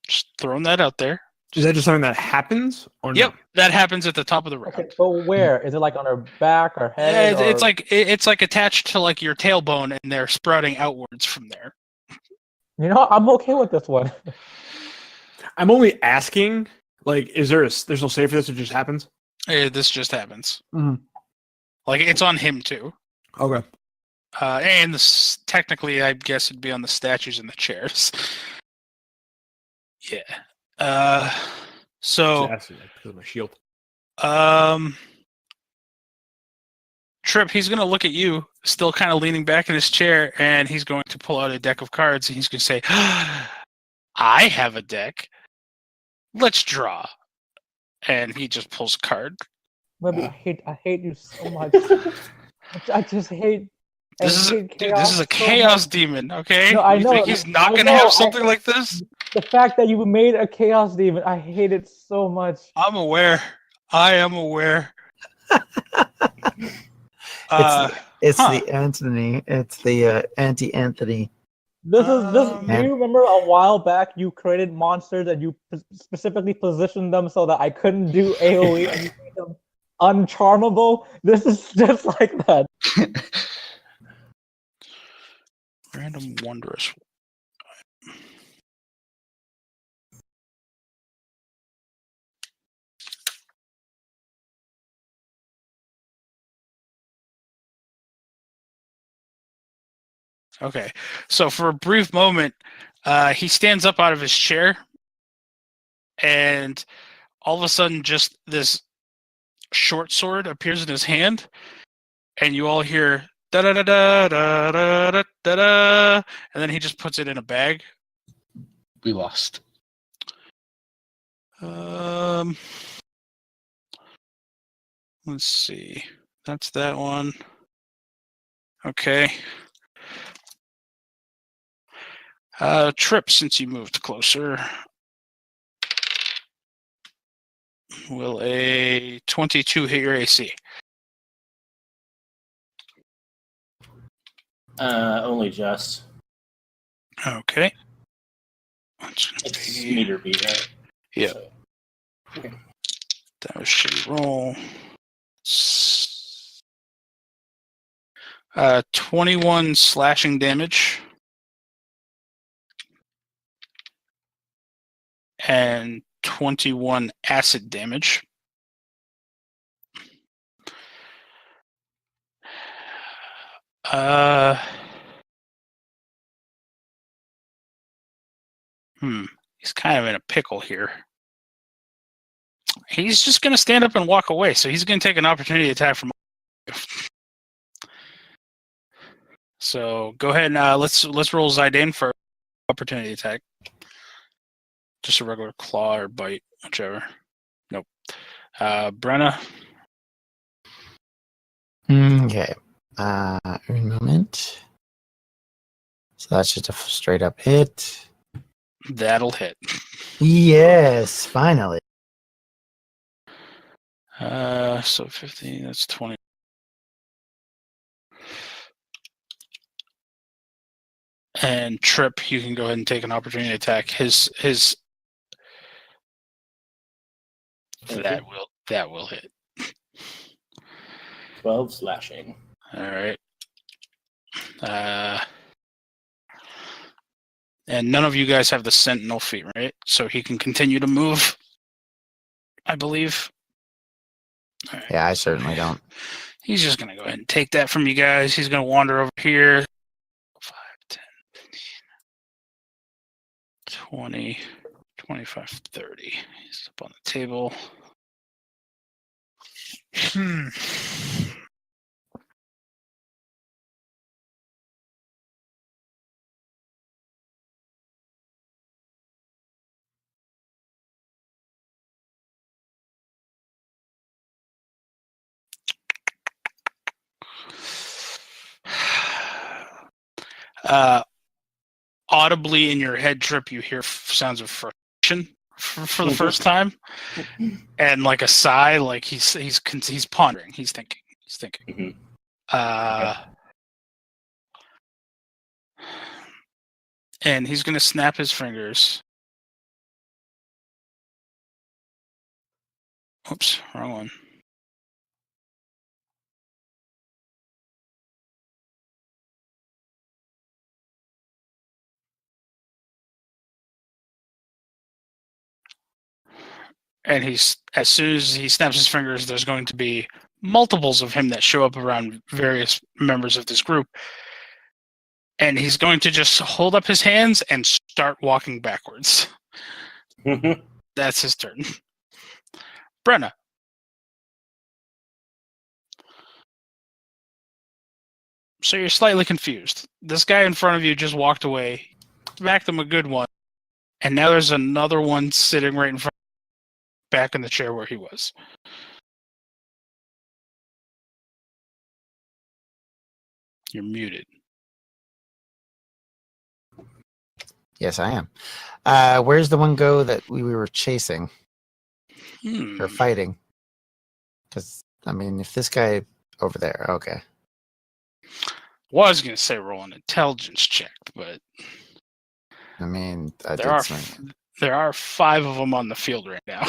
Just throwing that out there. Is that just something that happens? Or Yep, no? that happens at the top of the round. Okay, but where is it? Like on her back or head? Yeah, it's or- it's like attached to like your tailbone, and they're sprouting outwards from there. You know, I'm okay with this one. I'm only asking. Like, there's no save for this? It just happens. This just happens. Mhm. Like it's on him too. Okay. And technically, I guess it'd be on the statues and the chairs. Yeah. So, Just asking, like, because of my shield. Trip, he's going to look at you, still kind of leaning back in his chair, and he's going to pull out a deck of cards, and he's going to say, I have a deck. Let's draw. And he just pulls a card. Webby, I hate you so much. I just hate. This I is hate dude, this is a so chaos much. demon, okay? No, I You know, think he's not I going to know, have something like this? The fact that you made a chaos demon, I hate it so much. I'm aware. I am aware. It's Huh. the Anthony. It's the anti-Anthony. This is this. Do Man. you remember a while back you created monsters and you specifically positioned them so that I couldn't do AOE and you made them uncharmable? This is just like that. Random wondrous. Okay, so for a brief moment, he stands up out of his chair, and all of a sudden, just this short sword appears in his hand, and you all hear da da da da da da da da da, and then he just puts it in a bag. We lost. Let's see. That's that one. Okay. Trip, since you moved closer, will a 22 hit your AC? Only just. Okay. It's meter beat, right? Yeah. So, That was shitty roll. 21 slashing damage. And 21 acid damage. He's kind of in a pickle here. He's just going to stand up and walk away, so he's going to take an opportunity attack from. So go ahead and let's roll Zidane for opportunity attack. Just a regular claw or bite, whichever. Nope. Brenna. Okay. Un moment. So that's just a straight up hit. That'll hit. Yes, finally. So 15, that's 20. And Trip, you can go ahead and take an opportunity attack. His that will hit. 12 slashing. All right. And none of you guys have the Sentinel feat, right? So he can continue to move, I believe. All right. Yeah, I certainly don't. He's just going to go ahead and take that from you guys. He's going to wander over here. 5, 10, 15, 20, 25, 30. He's up on the table. Audibly in your head, Trip, you hear sounds of frustration for the first time, and like a sigh, like he's pondering, he's thinking. And he's gonna snap his fingers. Oops, wrong one. And as soon as he snaps his fingers, there's going to be multiples of him that show up around various members of this group. And he's going to just hold up his hands and start walking backwards. That's his turn. Brenna. So you're slightly confused. This guy in front of you just walked away, smacked him a good one, and now there's another one sitting right in front, back in the chair where he was. You're muted. Yes, I am. Where's the one go that we were chasing or fighting? Because, I mean, if this guy over there, okay. Was going to say roll an intelligence check, but I mean, I there are 5 of them on the field right now.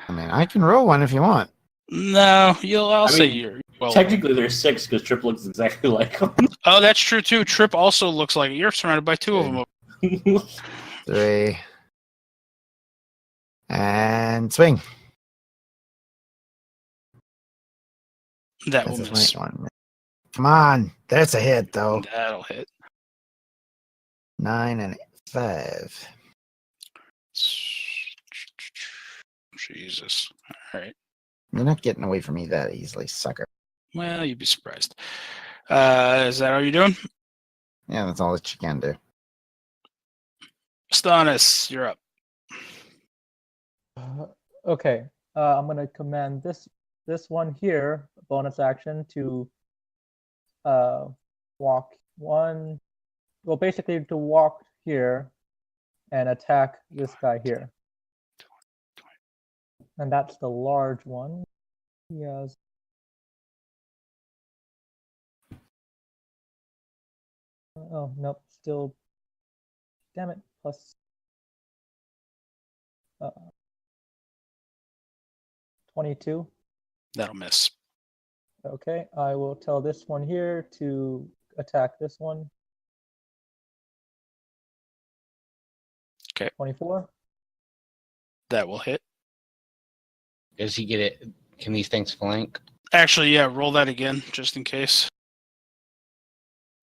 I mean, I can roll one if you want. No, I'll say you're. Well, technically, there's 6 because Trip looks exactly like him. Oh, that's true too. Trip also looks like you're surrounded by 2 of them. 3 and swing. That will miss. One. Come on, that's a hit though. That'll hit. 9 and 5. Jesus. All right. You're not getting away from me that easily, sucker. Well, you'd be surprised. Is that all you're doing? Yeah, that's all that you can do. Stannis, you're up. Okay. I'm gonna command this one here, bonus action, to walk one. Well, basically to walk here and attack this guy here. And that's the large one. He has. Oh, nope. Still. Damn it. Plus. 22. That'll miss. Okay. I will tell this one here to attack this one. Okay. 24. That will hit. Does he get it? Can these things flank? Actually, yeah, roll that again, just in case.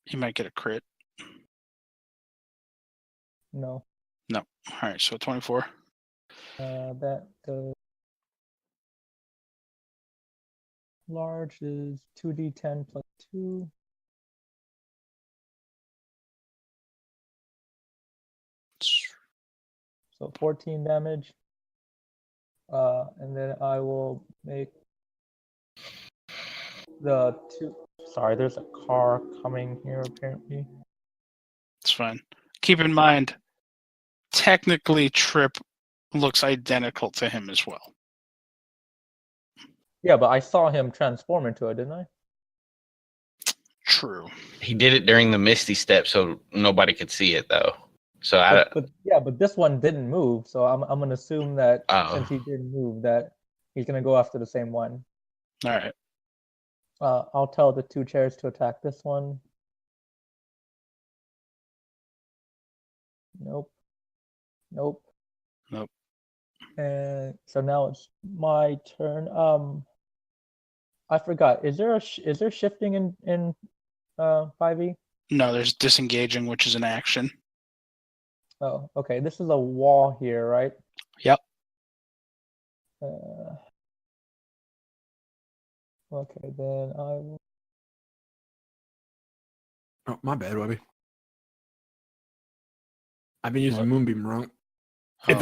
He might get a crit. No. All right, so 24. That goes. Large is 2d10 plus 2. So 14 damage. And then I will make the two. Sorry, there's a car coming here apparently. It's fine. Keep in mind, technically, Trip looks identical to him as well. Yeah, but I saw him transform into it, didn't I? True. He did it during the Misty Step, so nobody could see it though. So But this one didn't move, so I'm gonna assume that Oh. since he didn't move, that he's gonna go after the same one. All right. I'll tell the 2 chairs to attack this one. Nope. Nope. Nope. And so now it's my turn. I forgot. Is there shifting in 5e? No, there's disengaging, which is an action. Oh, okay. This is a wall here, right? Yep. Okay, then I will. Oh, my bad, Webby. I've been using Moonbeam wrong. Oh. If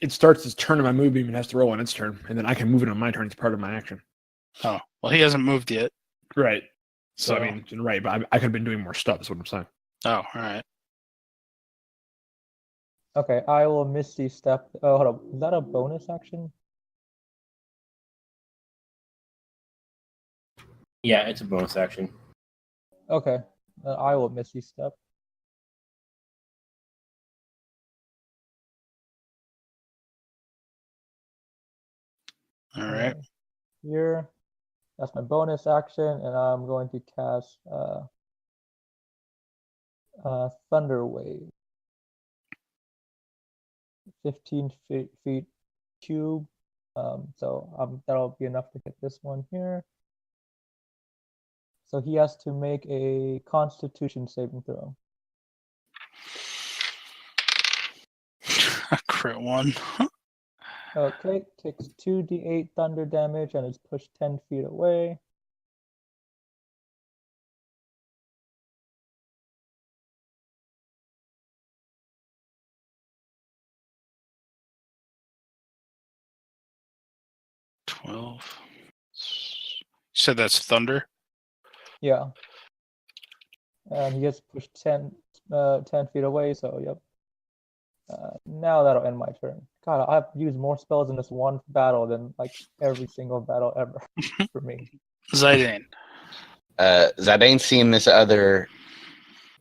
it starts its turn on my Moonbeam, it has to roll on its turn, and then I can move it on my turn. It's part of my action. Oh, well, he hasn't moved yet. Right. So, So- I mean, right, but I could have been doing more stuff, is what I'm saying. Oh, all right. Okay, I will Misty Step. Oh, hold on. Is that a bonus action? Yeah, it's a bonus action. Okay, I will Misty Step. All right. Here, that's my bonus action, and I'm going to cast Thunder Wave. 15 feet cube. So that'll be enough to hit this one here. So he has to make a Constitution saving throw. A crit one. Okay, takes 2d8 thunder damage and is pushed 10 feet away. You said that's thunder? Yeah. And he gets pushed 10 feet away, so yep. Now that'll end my turn. God, I've used more spells in this one battle than like every single battle ever for me. Zidane. Zidane's seeing this other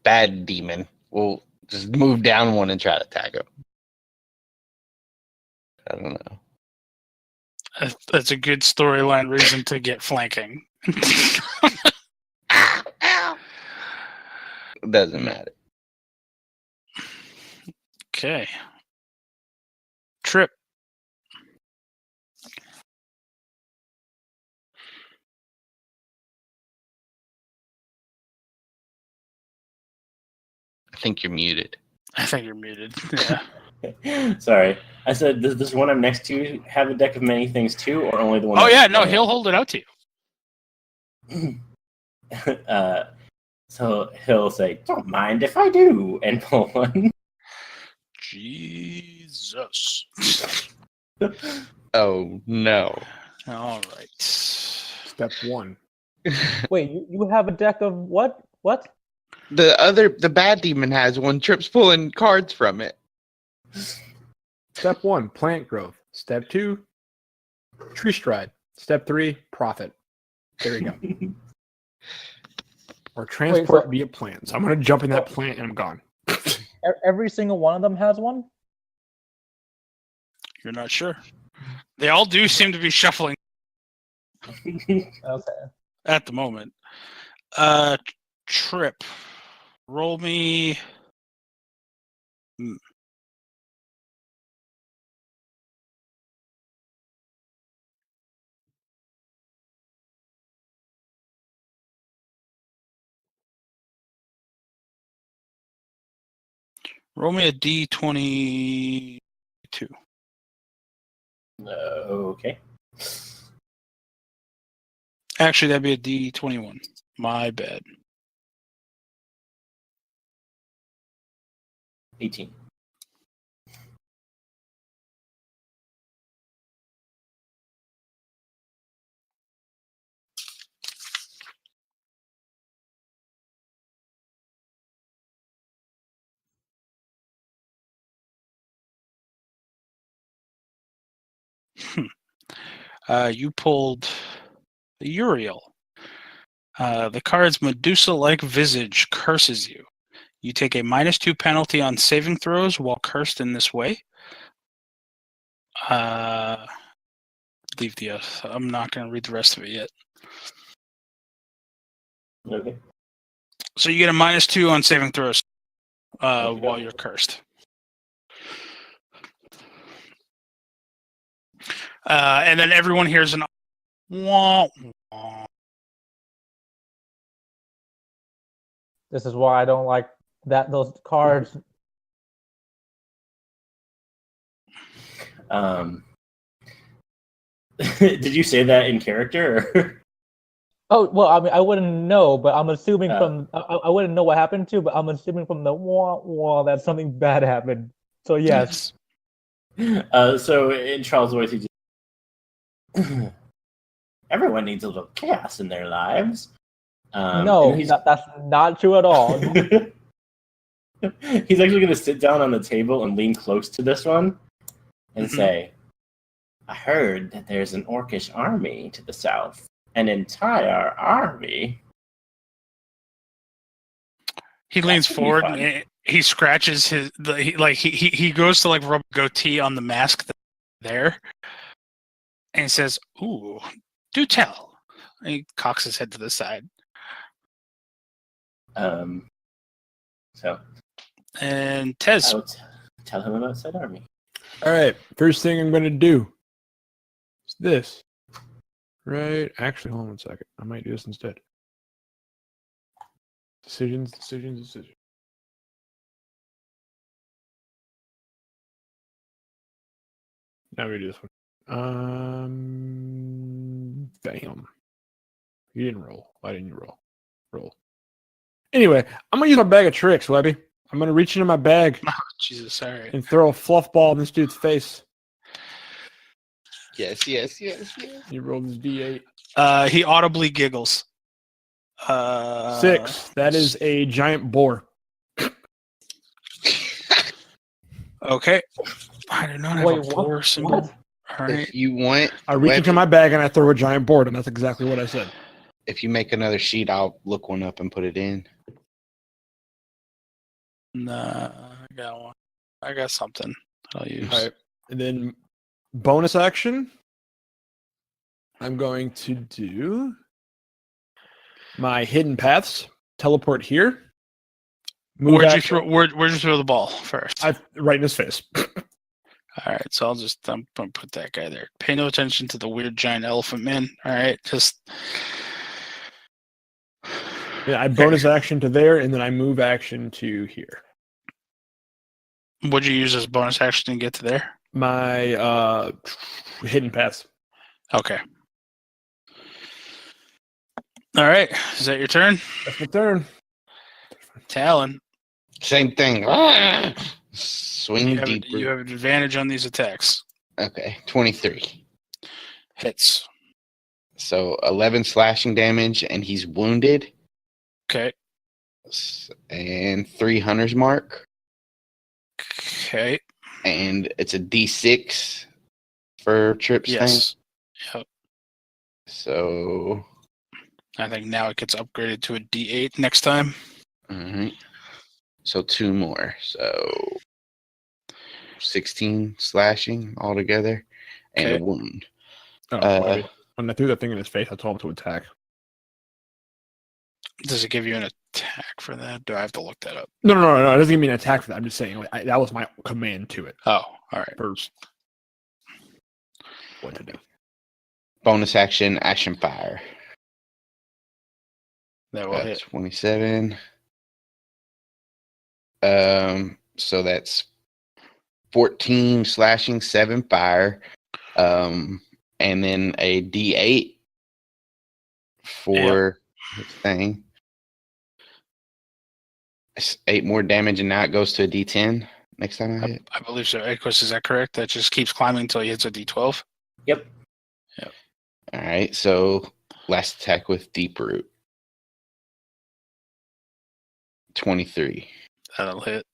bad demon. We'll just move down one and try to attack him. I don't know. That's a good storyline reason to get flanking. Doesn't matter. Okay. Trip. I think you're muted. I think you're muted. Yeah. Sorry. I said, does this one I'm next to have a deck of many things too, or only the one? Oh, that's yeah. No, running? he'll hold it out to you. So he'll say, "Don't mind if I do," and pull one. Jesus. Oh no. All right. Step 1. Wait, you have a deck of what? What? The bad demon has one. Trip's pulling cards from it. Step 1, plant growth. Step 2, tree stride. Step 3, profit. There you go. Or transport via plant. So I'm going to jump in that plant and I'm gone. Every single one of them has one? You're not sure. They all do seem to be shuffling Okay. at the moment. Trip. Roll me. Roll me a D22. Okay. Actually, that'd be a D21. My bad. 18. You pulled Uriel. The card's Medusa-like visage curses you. You take a -2 penalty on saving throws while cursed in this way. Leave the. I'm not going to read the rest of it yet. Okay. So you get a -2 on saving throws Okay. while you're cursed. And then everyone hears an wah, wah. This is why I don't like those cards. Did you say that in character? Or? Oh well, I mean, I wouldn't know, but I'm assuming Oh. I wouldn't know what happened to, but I'm assuming from the wah that something bad happened. So yes. So in Charles' voice, he just everyone needs a little chaos in their lives. No, that's not true at all. He's actually going to sit down on the table and lean close to this one and say, I heard that there's an orcish army to the south. An entire army. He leans forward and he scratches he goes to like rub a goatee on the mask there, and he says, "Ooh, do tell." And he cocks his head to the side. So. And Tez, I will tell him about said army. All right. First thing I'm going to do is this. Right. Actually, hold on 1 second. I might do this instead. Decisions. Now we do this one. Bam. You didn't roll. Why didn't you roll? Roll. Anyway, I'm going to use my bag of tricks, Webby. I'm going to reach into my bag. oh, Jesus, sorry. And throw a fluff ball in this dude's face. Yes. He rolled his D8. He audibly giggles. 6. That is a giant boar. Okay. I do not have Wait, a boar symbol. what? All right. If you want, I reach into my bag and I throw a giant board, and that's exactly what I said. if you make another sheet, I'll look one up and put it in. Nah, I got one. I got something I'll use. All right. And then bonus action. I'm going to do my hidden paths. Teleport here. Move Where'd you action. throw the ball first? Right in his face. All right, so I'm gonna put that guy there. Pay no attention to the weird giant elephant man. All right, just Yeah, I bonus action to there, and then I move action to here. what'd you use as bonus action to get to there? My hidden paths. Okay. All right, is that your turn? That's my turn. Talon, Same thing. Swing deeper. you have an advantage on these attacks. Okay, 23. Hits. So 11 slashing damage, and he's wounded. Okay. And 3 hunter's mark. Okay. And it's a D6 for Trip's thing. Yes. Yep. So, I think now it gets upgraded to a D8 next time. alright. So 2 more. So 16 slashing altogether, and Okay. a wound. Oh, when I threw that thing in his face, I told him to attack. Does it give you an attack for that? Do I have to look that up? No. It doesn't give me an attack for that. I'm just saying that was my command to it. Oh, all right. First, what to do? Bonus action fire. That will hit. 27. So that's 14 slashing, 7 fire, and then a D8 for the thing. It's 8 more damage, and now it goes to a D10 next time I hit. I believe so. Equus, is that correct? That just keeps climbing until he hits a D12? Yep. All right, so last attack with Deep Root. 23. That'll hit.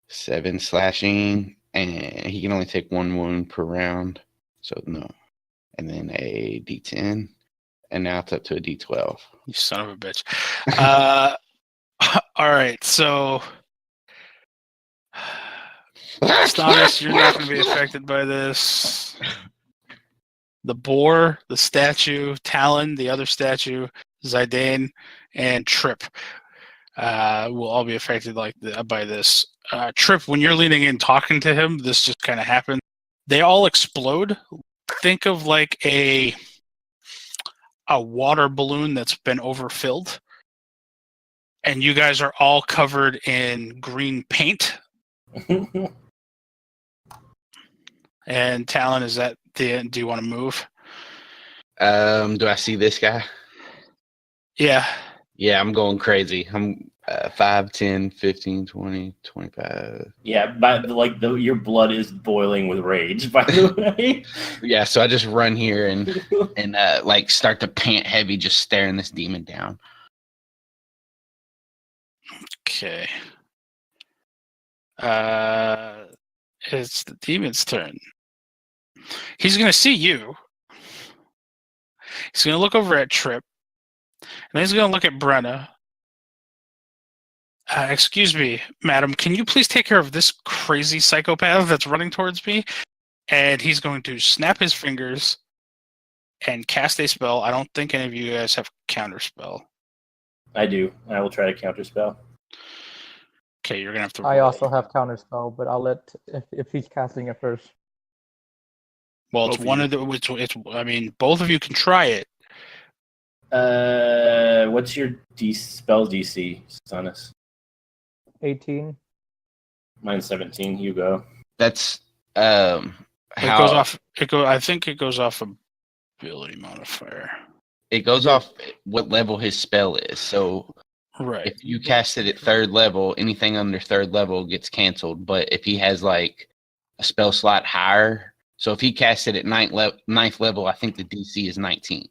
7 slashing, and he can only take 1 wound per round. So no. And then a D10, and now it's up to a D12. You son of a bitch. All right, so Astonis, you're not going to be affected by this. The boar, the statue, Talon, the other statue, Zidane, and Trip will all be affected by this. Trip, when you're leaning in talking to him, this just kind of happens. They all explode. Think of like a water balloon that's been overfilled. And you guys are all covered in green paint. And Talon, is that the end? Do you want to move? Do I see this guy? Yeah. Yeah, I'm going crazy. I'm 5, 10, 15, 20, 25. Yeah, but your blood is boiling with rage, by the way. Yeah, so I just run here and like start to pant heavy, just staring this demon down. Okay. It's the demon's turn. He's going to see you. He's going to look over at Trip. And then he's going to look at Brenna. Excuse me, madam, can you please take care of this crazy psychopath that's running towards me? And he's going to snap his fingers and cast a spell. I don't think any of you guys have counterspell. I do. I will try to counterspell. Okay, you're going to have to I roll. also have counterspell, but I'll let if he's casting it first. Well, it's Both of one you. of the. It's. I mean, both of you can try it. What's your spell DC, Astonis? 18. Mine's 17. You go. That's It how goes off. I think it goes off ability modifier. it goes off what level his spell is. So Right. if you cast it at 3rd level, anything under 3rd level gets canceled. But if he has like a spell slot higher, so if he casts it at 9th level, I think the DC is 19.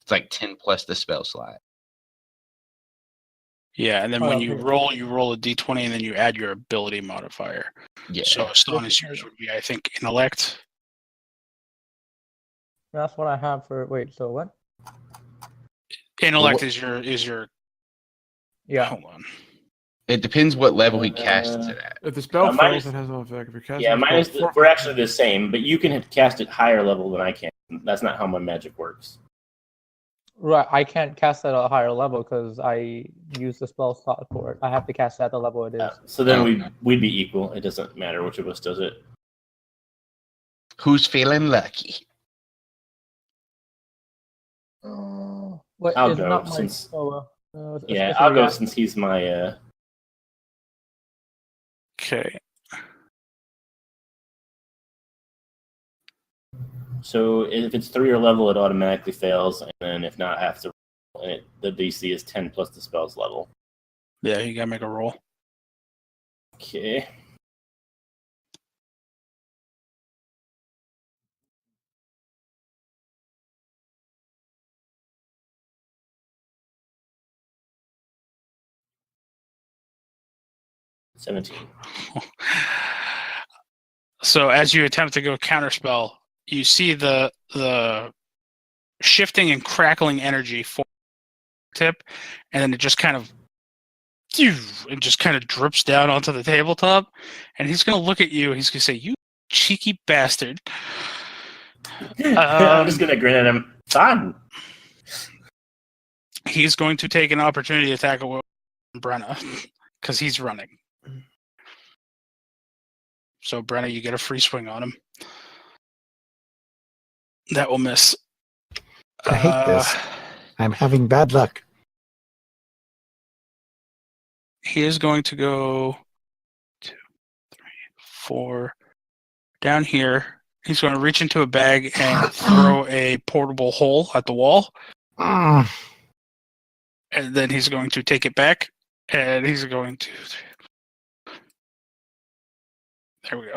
It's like 10 plus the spell slot. Yeah, and then Oh, when okay. you roll a d20, and then you add your ability modifier. Yeah. So Astonis, yours would be, I think, intellect. That's what I have for. Wait, so what? Intellect Well, is your. Yeah. Hold on. It depends what level he casts it at. If the spell mine fails, is- it has no effect. If you're casting Yeah, a mine spell is. We're actually the same, but you can cast it higher level than I can. That's not how my magic works. Right, I can't cast at a higher level because I use the spell slot for it. I have to cast it at the level it is. So then Okay. we'd be equal. It doesn't matter which of us does it. Who's feeling lucky? What I'll is go, not my since- yeah, I'll go since he's my. Okay. So if it's 3 or level, it automatically fails, and then if not, I have to. And the DC is 10 plus the spell's level. Yeah, you gotta make a roll. Okay. $17. So as you attempt to go counterspell, you see the shifting and crackling energy for tip, and then it just kind of drips down onto the tabletop, and he's gonna look at you. He's gonna say, "You cheeky bastard." I'm just gonna grin at him. Fine. He's going to take an opportunity attack at Brenna because he's running. So Brenna, you get a free swing on him. That will miss. I hate this. I'm having bad luck. He is going to go 4. Down here, he's going to reach into a bag and throw a portable hole at the wall. Mm. And then he's going to take it back. And he's going to... There we go.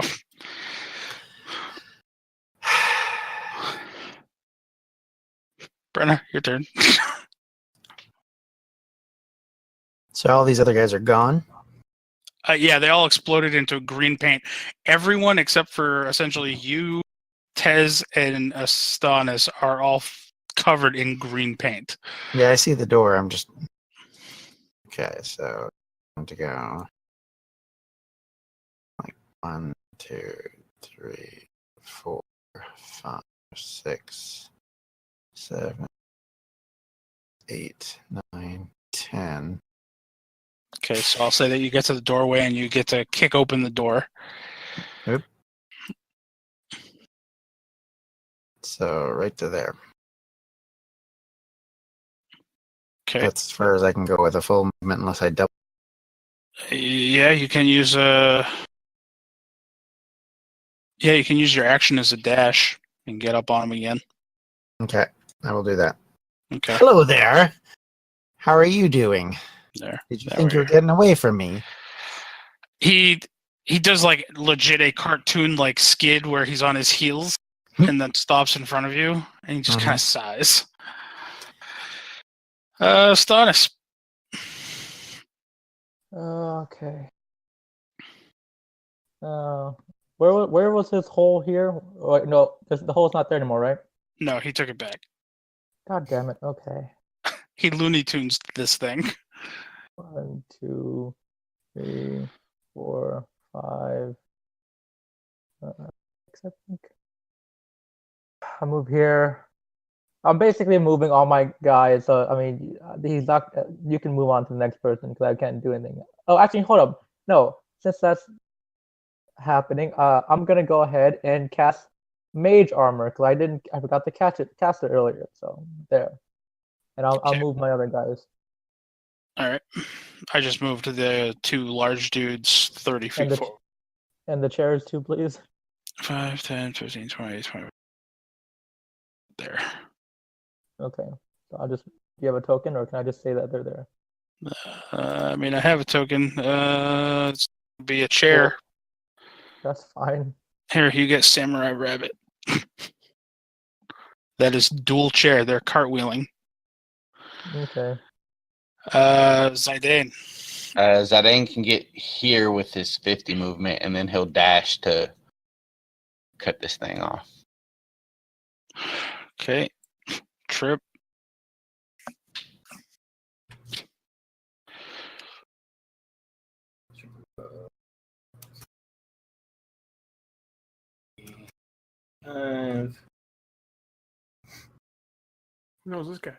Brenna, your turn. So all these other guys are gone? Yeah, they all exploded into green paint. Everyone except for essentially you, Tez, and Astonis are all covered in green paint. Yeah, I see the door. I'm just... Okay, so I'm to go... Like 1, 2, 3, 4, 5, 6, 7, 8, 9, 10. Okay, so I'll say that you get to the doorway and you get to kick open the door. Yep. So right to there. Okay. That's as far as I can go with a full movement unless I double. Yeah, you can use a... Yeah, you can use your action as a dash and get up on him again. Okay, I will do that. Okay. Hello there. How are you doing? There. Did you There think we you were are. getting away from me? He does like legit a cartoon like skid where he's on his heels and then stops in front of you and he just kind of sighs. Stannis. Okay. Where was his hole here? Oh, no, the hole's not there anymore, right? No, he took it back. God damn it. Okay. He Looney Tunes this thing. 1, 2, 3, 4, 5. 6, I think. I move here. I'm basically moving all my guys. So I mean, he's not. You can move on to the next person because I can't do anything. Oh, actually, hold up. No, since that's happening, I'm gonna go ahead and cast Mage Armor because I forgot to cast it earlier. So there, and I'll Okay. move my other guys. All right. I just moved the 2 large dudes 30 feet the- forward. And the chairs too, please. 5, 10, 15, 20, 20. There. Okay. So I'll just. Do you have a token, or can I just say that they're there? I mean, I have a token. It's be a chair. That's fine. Here, you get Samurai Rabbit. That is dual chair. They're cartwheeling. Okay. Zidane. Zidane can get here with his 50 movement, and then he'll dash to cut this thing off. Okay. Trip. Who knows this guy?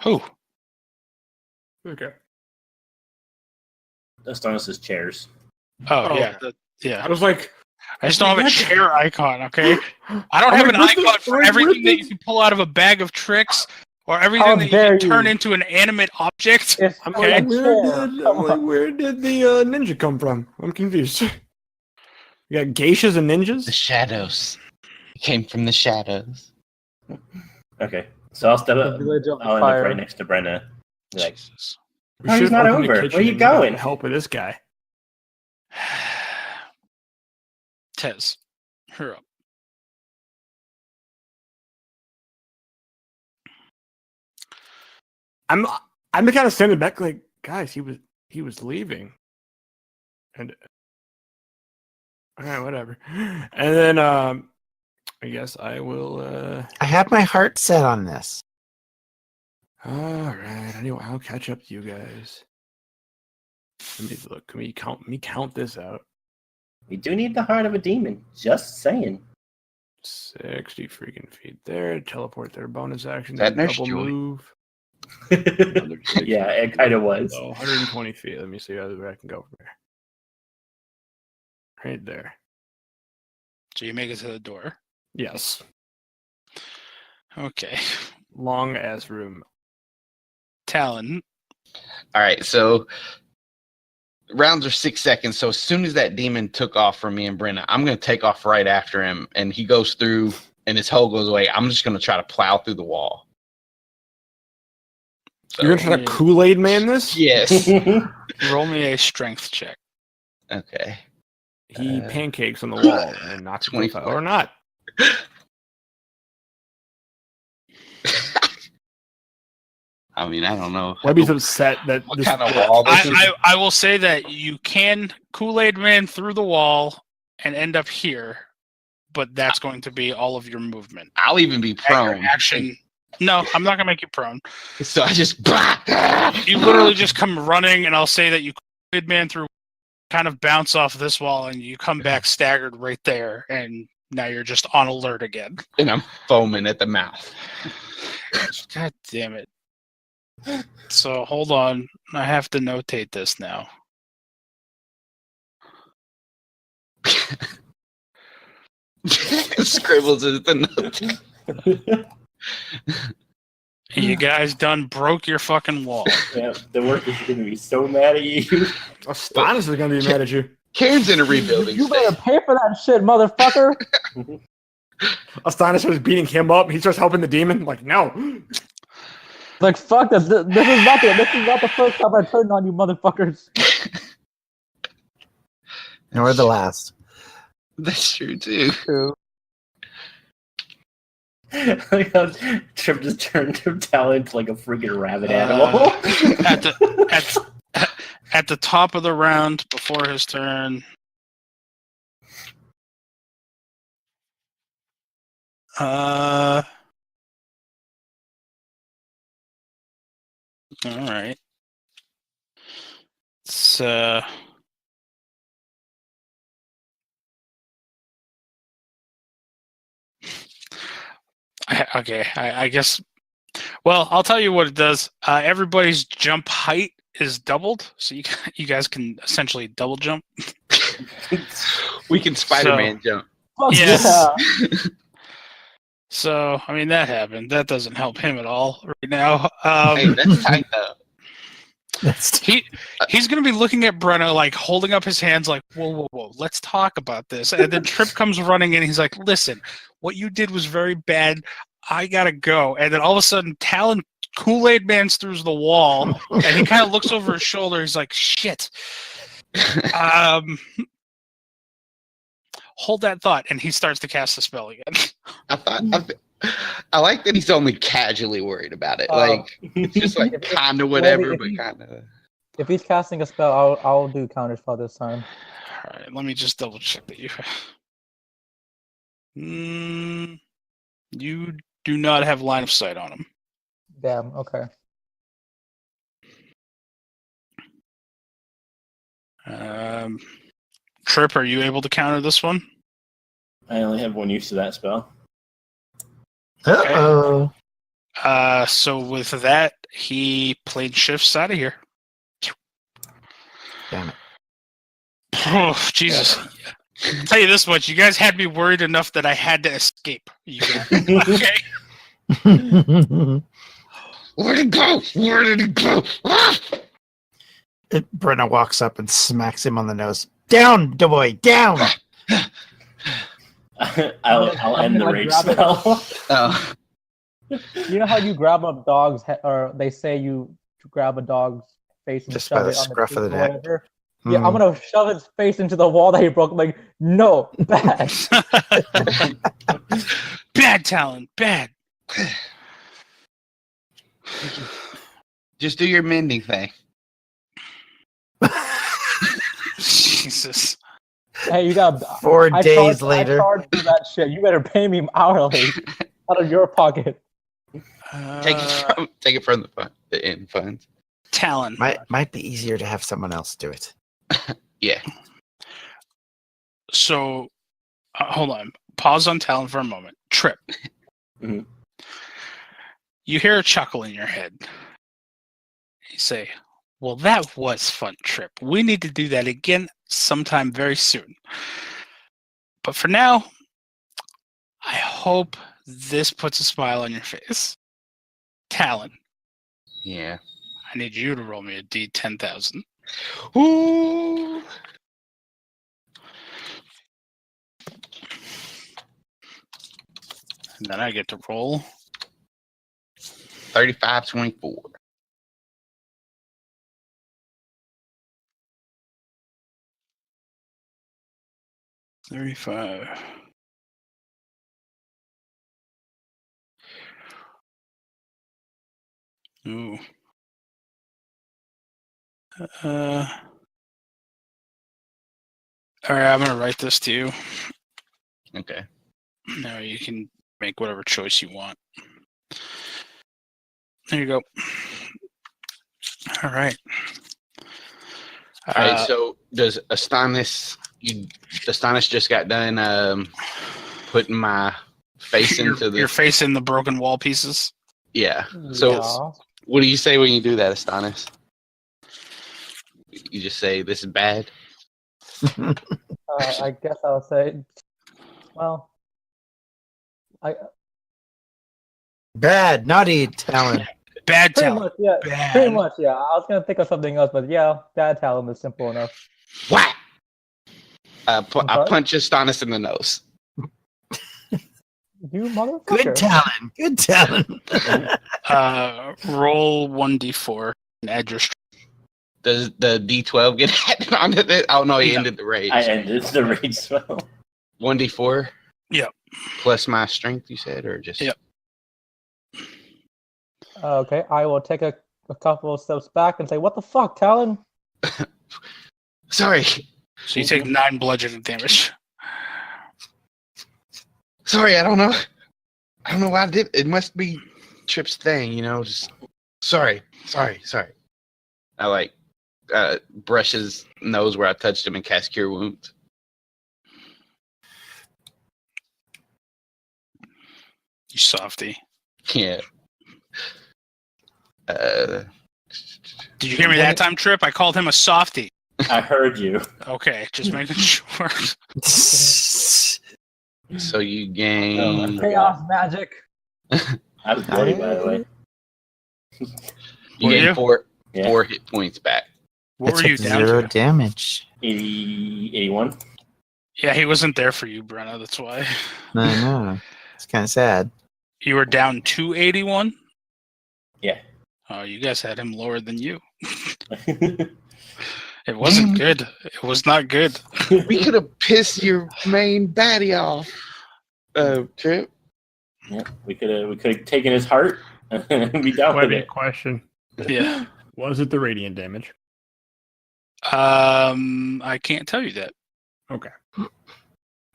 Who? Okay. Astonis's chairs. Oh, Oh, yeah. okay. Yeah. I was like, I just don't have a that chair icon, okay? I don't I'm have like, an where's this- icon for where's everything that this- you can pull out of a bag of tricks or everything How that you dare can turn you. into an animate object. It's I'm Okay. like, where did the ninja come from? I'm confused. You got geishas and The ninjas? shadows. It came from the shadows. Okay, so I'll step The up. village on I'll end fire. up right next to Brenna. Be like, Jesus. We Oh, he's should've not opened the over. Where kitchen you and got going? the help of this guy. Tez, you're up. I'm kind of standing back like, guys, he was leaving. And all right, whatever. And then I guess I will I have my heart set on this. all right. Anyway, I'll catch up to you guys. Let me look. Can we count this out? we do need the heart of a demon. Just saying. 60 freaking feet there. Teleport their bonus action. That Nurse double Joy? move. Another 60 Yeah, it kind of was. So 120 feet. Let me see how I can go from there. Right there. So you make it to the door. Yes. Okay. Long ass room. Talon. All right, so rounds are 6 seconds. So as soon as that demon took off from me and Brenna, I'm going to take off right after him. And he goes through and his hull goes away. I'm just going to try to plow through the wall. So, You're gonna try to Kool-Aid man this? yes. Roll me a strength check. Okay. He pancakes on the wall and knocks 24. or not. I mean, I don't know. Webby's upset that What this kind of wall this is? I will say that you can Kool-Aid man through the wall and end up here, but that's going to be all of your movement. I'll even be prone. Action. No, I'm not gonna make you prone. So I just You literally just come running, and I'll say that you Kool-Aid man through, kind of bounce off this wall, and you come back staggered right there, and now you're just on alert again. and I'm foaming at the mouth. God damn it. So hold on, I have to notate this now. Scribbles is the note. You guys done broke your fucking wall. Yeah, the workers are going to be so mad at you. Astonis is gonna be mad at you. Karen's in a rebuilding You better stage. pay for that shit, motherfucker. Astonis was beating him up. He starts helping the demon. Like, no. Like, fuck this. This is not the first time I turned on you, motherfuckers. Nor the last. That's true too. True. Like how Trip just turned him down into like a freaking rabbit animal. At the top of the round before his turn. All right. So I guess. Well, I'll tell you what it does. Everybody's jump height is doubled, so you guys can essentially double jump. We can Spider-Man jump. Fuck Yes. yeah. So I mean that happened. That doesn't help him at all right now. Hey, that's tight though. He's gonna be looking at Brenna, like holding up his hands, like whoa, let's talk about this. And then Trip comes running in. He's like, listen, what you did was very bad. I gotta go. And then all of a sudden, Talon Kool-Aid Man's through the wall, and he kind of looks over his shoulder. He's like, shit. Hold that thought, and he starts to cast the spell again. I like that he's only casually worried about it. Like it's just like kind of whatever, but kind of. If he's casting a spell, I'll do counterspell this time. All right, let me just double check that you. You do not have line of sight on him. Damn. Okay. Trip, are you able to counter this one? I only have one use of that spell. Uh-oh. So with that, he plane shifts out of here. Damn it. Oh, Jesus. I'll tell you this much, you guys had me worried enough that I had to escape. You guys. Okay. Where'd it go? Where did it go? Ah! Brenna walks up and smacks him on the nose. Down, boy, down! I'll end the rage spell. Oh. You know how you grab a dog's head, or they say you grab a dog's face and Just shove by the it on scruff the of the table or neck. whatever? Yeah, I'm gonna shove his face into the wall that he broke. Like, no, bad. Bad talent, bad. Just do your mending thing. Jesus. Hey, you got 4 days later. I charged for that shit. You better pay me hourly out of your pocket. Take it from the end funds. Talon. Might be easier to have someone else do it. Yeah. So, hold on. Pause on Talon for a moment. Trip. Mhm. You hear a chuckle in your head. You say, well, that was fun, Trip. We need to do that again sometime very soon. But for now, I hope this puts a smile on your face. Talon, Yeah. I need you to roll me a D10,000. Ooh. And then I get to roll. 35-24. $35. Ooh. All right, I'm gonna write this to you. Okay. Now you can make whatever choice you want. There you go. All right. All right. So does Astonish? Astonish just got done putting my face into the. Your face in the broken wall pieces. Yeah. So Yeah. what do you say when you do that, Astonish? You just say this is bad. I guess I'll say, well, Bad, naughty talent. Bad pretty talent. much, yeah. Bad. Pretty much, yeah. I was gonna think of something else, but yeah, bad talent is simple enough. Whack! I sorry? punch Astonish in the nose. You motherfucker. Good talent. Good talent. Roll 1d4 and add your strength. Does the D12 get added onto it? Oh no, he Yeah. ended the rage. I ended the rage spell. 1d4? Yep. Plus my strength, you said, or just Yep. Okay, I will take a couple of steps back and say, "What the fuck, Talon?" Sorry. So you take 9 bludgeoning damage. Sorry, I don't know. I don't know why I did. It must be Trip's thing, you know. Just sorry. I like brush his nose where I touched him and cast Cure Wounds. You softy. Yeah. Did you hear me that time, Trip? I called him a softy. I heard you. Okay, just making sure. So you gain. Chaos magic. I was bloody, by the way. You Were gain you? four Yeah. hit points back. What I were you took down 0 to? damage. 81. Yeah, he wasn't there for you, Brenna. That's why. I know. It's kind of sad. You were down to 81? Yeah. Oh, you guys had him lower than you. It wasn't good. It was not good. We could have pissed your main baddie off, Trip. Yeah, we could have taken his heart and be done with Webby, it. question. Yeah. Was it the radiant damage? I can't tell you that. Okay.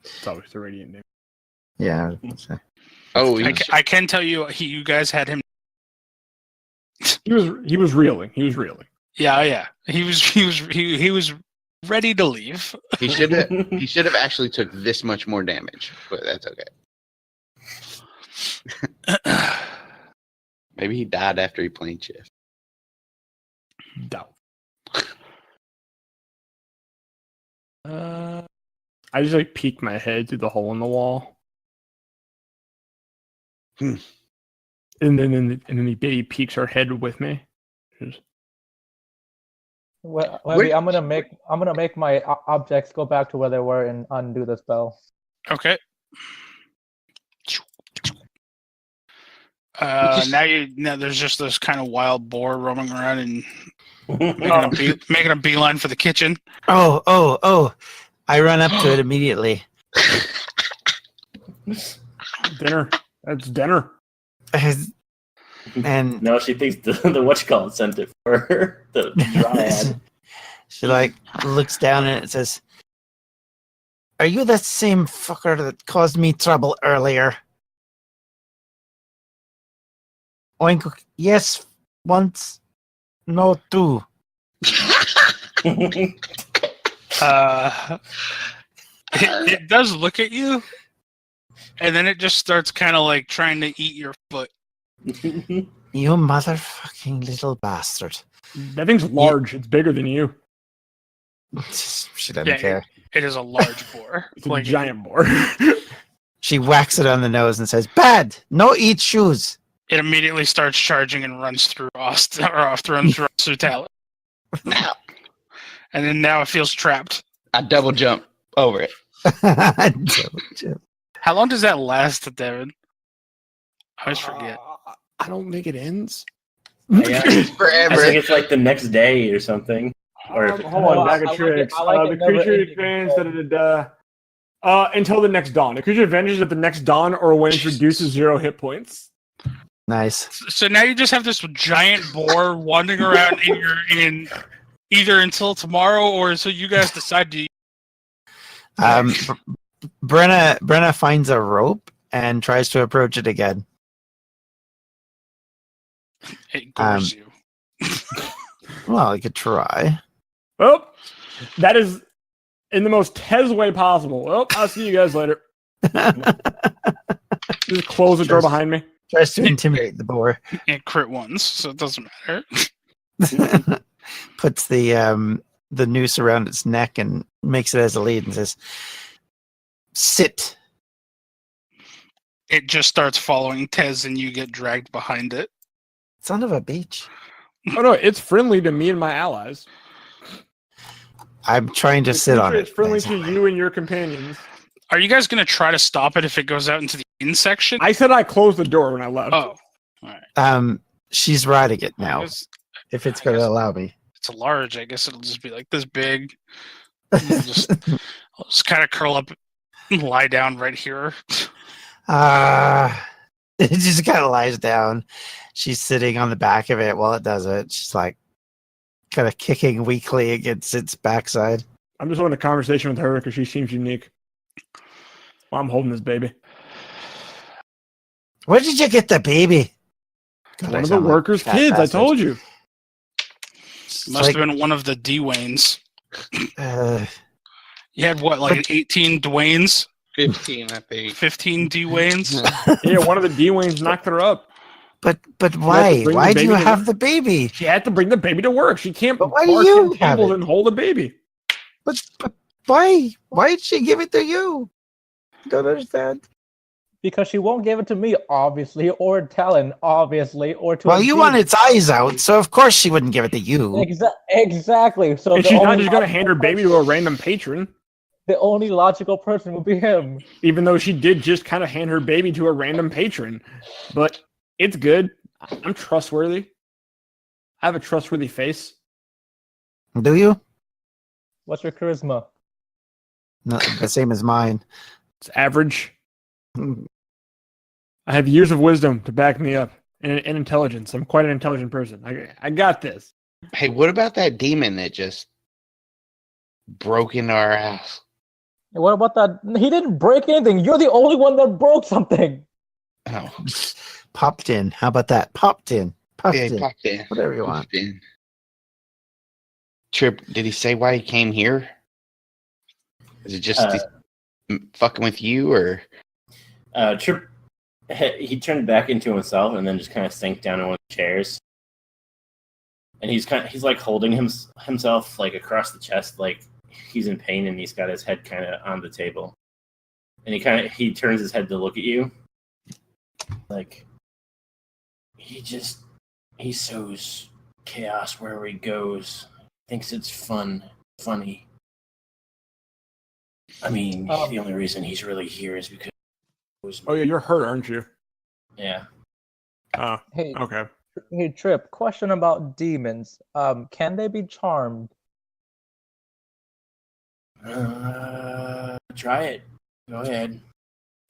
It's always the radiant damage. Yeah. I was gonna say. Oh, I can tell you, you guys had him. He was reeling. He was reeling. Yeah. He was ready to leave. he should have actually took this much more damage, but that's okay. Maybe he died after he played shift. Doubt. I just like peeked my head through the hole in the wall. Hmm. And then he peeks her head with me. Just, Well, Wait. I'm gonna make my objects go back to where they were and undo the spell. Okay. Now there's just this kind of wild boar roaming around and making a beeline for the kitchen. Oh. I run up to it immediately. dinner. That's dinner. And No, she thinks the whatchamacallit sent it for her. The dryad. she like looks down and it says, "Are you that same fucker that caused me trouble earlier?" Oink. Yes, once. No, two. It does look at you, and then it just starts kind of like trying to eat your foot. You motherfucking little bastard. That thing's large. It's bigger than you. She doesn't Yeah, care. It is a large boar. It's a giant boar. She whacks it on the nose and says, "Bad! No eat shoes!" It immediately starts charging and runs through Austin or runs through Talon. Now, and then now it feels trapped. I double jump over it. How long does that last, Devin? I always forget. I don't think it ends. Yeah. I Forever. think it's like the next day or something. Or if Hold on, bag of I like it- tricks. I like it the never creature ending. advances until the next dawn. The creature advances at the next dawn or when it reduces 0 hit points. Nice. So now you just have this giant boar wandering around in either until tomorrow or until you guys decide to. Brenna finds a rope and tries to approach it again. It gores you. Well, I could try. Oh, that is in the most Tez way possible. Well, I'll see you guys later. Just close the door behind me. Tries to intimidate the boar. And crit ones, so it doesn't matter. Puts the noose around its neck and makes it as a lead and says, "Sit." It just starts following Tez and you get dragged behind it. Son of a bitch. Oh no, it's friendly to me and my allies. I'm trying to The sit on creature it. is friendly to basically. you and your companions. Are you guys going to try to stop it if it goes out into the in section? I said I closed the door when I left. Oh, all right. She's riding it now. It's If it's I going to guess- allow me. a large. I guess it'll just be like this big. I'll just kind of curl up and lie down right here. It just kind of lies down. She's sitting on the back of it while it does it. She's like kind of kicking weakly against its backside. I'm just having a conversation with her because she seems unique. Well, I'm holding this baby. Where did you get the baby? God, I One of the sound like workers' fat kids. bastard. I told you. Must have been one of the Dwaynes. Uh, You had what, like 18 Dwaynes? 15, I think. 15 Dwaynes? Yeah, one of the D-Wings knocked her up. but why? bring the Why do baby you to have work. the baby? She had to bring the baby to work. She can't But why do bark you in have tables it? and hold a baby. But why? Why did she give it to you? Don't understand. Because she won't give it to me, obviously, or Talon, obviously, or to. Well, a you demon. want its eyes out, so of course she wouldn't give it to you. Exactly. So And the she's not only just going to hand her baby to a random patron, The only logical person would be him. even though she did just kind of hand her baby to a random patron. But it's good. I'm trustworthy. I have a trustworthy face. Do you? What's your charisma? No, the same as mine. It's average. I have years of wisdom to back me up and intelligence. I'm quite an intelligent person. I got this. Hey, what about that demon that just broke into our house? What about that? He didn't break anything. You're the only one that broke something. Oh, Popped in. How about that? Popped in. Puffed yeah, he in. popped in. Whatever you want. Popped in. Trip, did he say why he came here? Is it just fucking with you, or? Trip, he turned back into himself and then just kind of sank down in one of the chairs. And he's like holding himself like across the chest, like he's in pain, and he's got his head kind of on the table. And he turns his head to look at you, like he sows chaos wherever he goes. Thinks it's funny. I mean, the only reason he's really here is because. Oh yeah, you're hurt, aren't you? Yeah. Oh, Hey, okay. hey, Trip. Question about demons. Can they be charmed? Try it. Go ahead.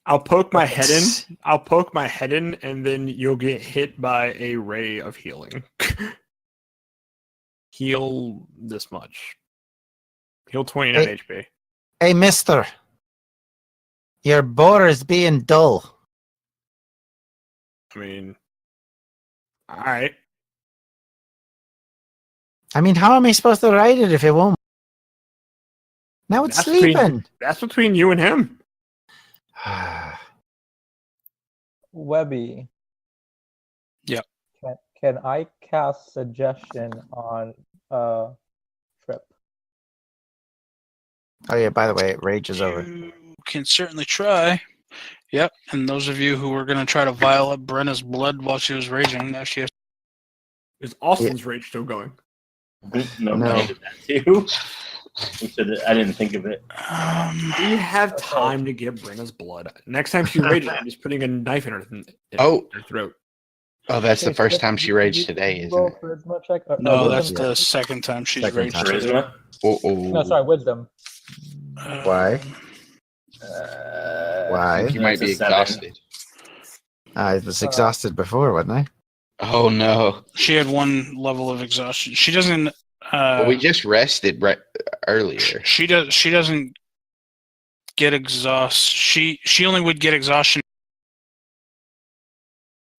I'll poke my head in, and then you'll get hit by a ray of healing. Heal this much. Heal 29 Hey. HP. Hey, mister. Your boar is being dull. I mean, all right. I mean, how am I supposed to ride it if it won't? Now it's That's sleeping. That's between you and him. Webby. Yep. Can I cast suggestion on Trip? Oh yeah, by the way, rage is over. You can certainly try. Yep. And those of you who were going to try to vial up Brenna's blood while she was raging, now she has. Is Austin's rage still going? No, No. I did that too. I didn't think of it. We have time to get Brenna's blood. Next time she rages, I'm just putting a knife in her, Oh. her throat. Oh, that's the Okay, first Chip, time she you- raged you- today, you isn't roll it? charisma check. No, wisdom that's check. the second time she's Second raged. time. Charisma. No, sorry, wisdom. Why? Why? I think you might be That's a 7. exhausted. I was exhausted before, wasn't I? Oh no! She had one level of exhaustion. She doesn't. Well, we just rested right earlier. She does. She doesn't get exhaust. She only would get exhaustion,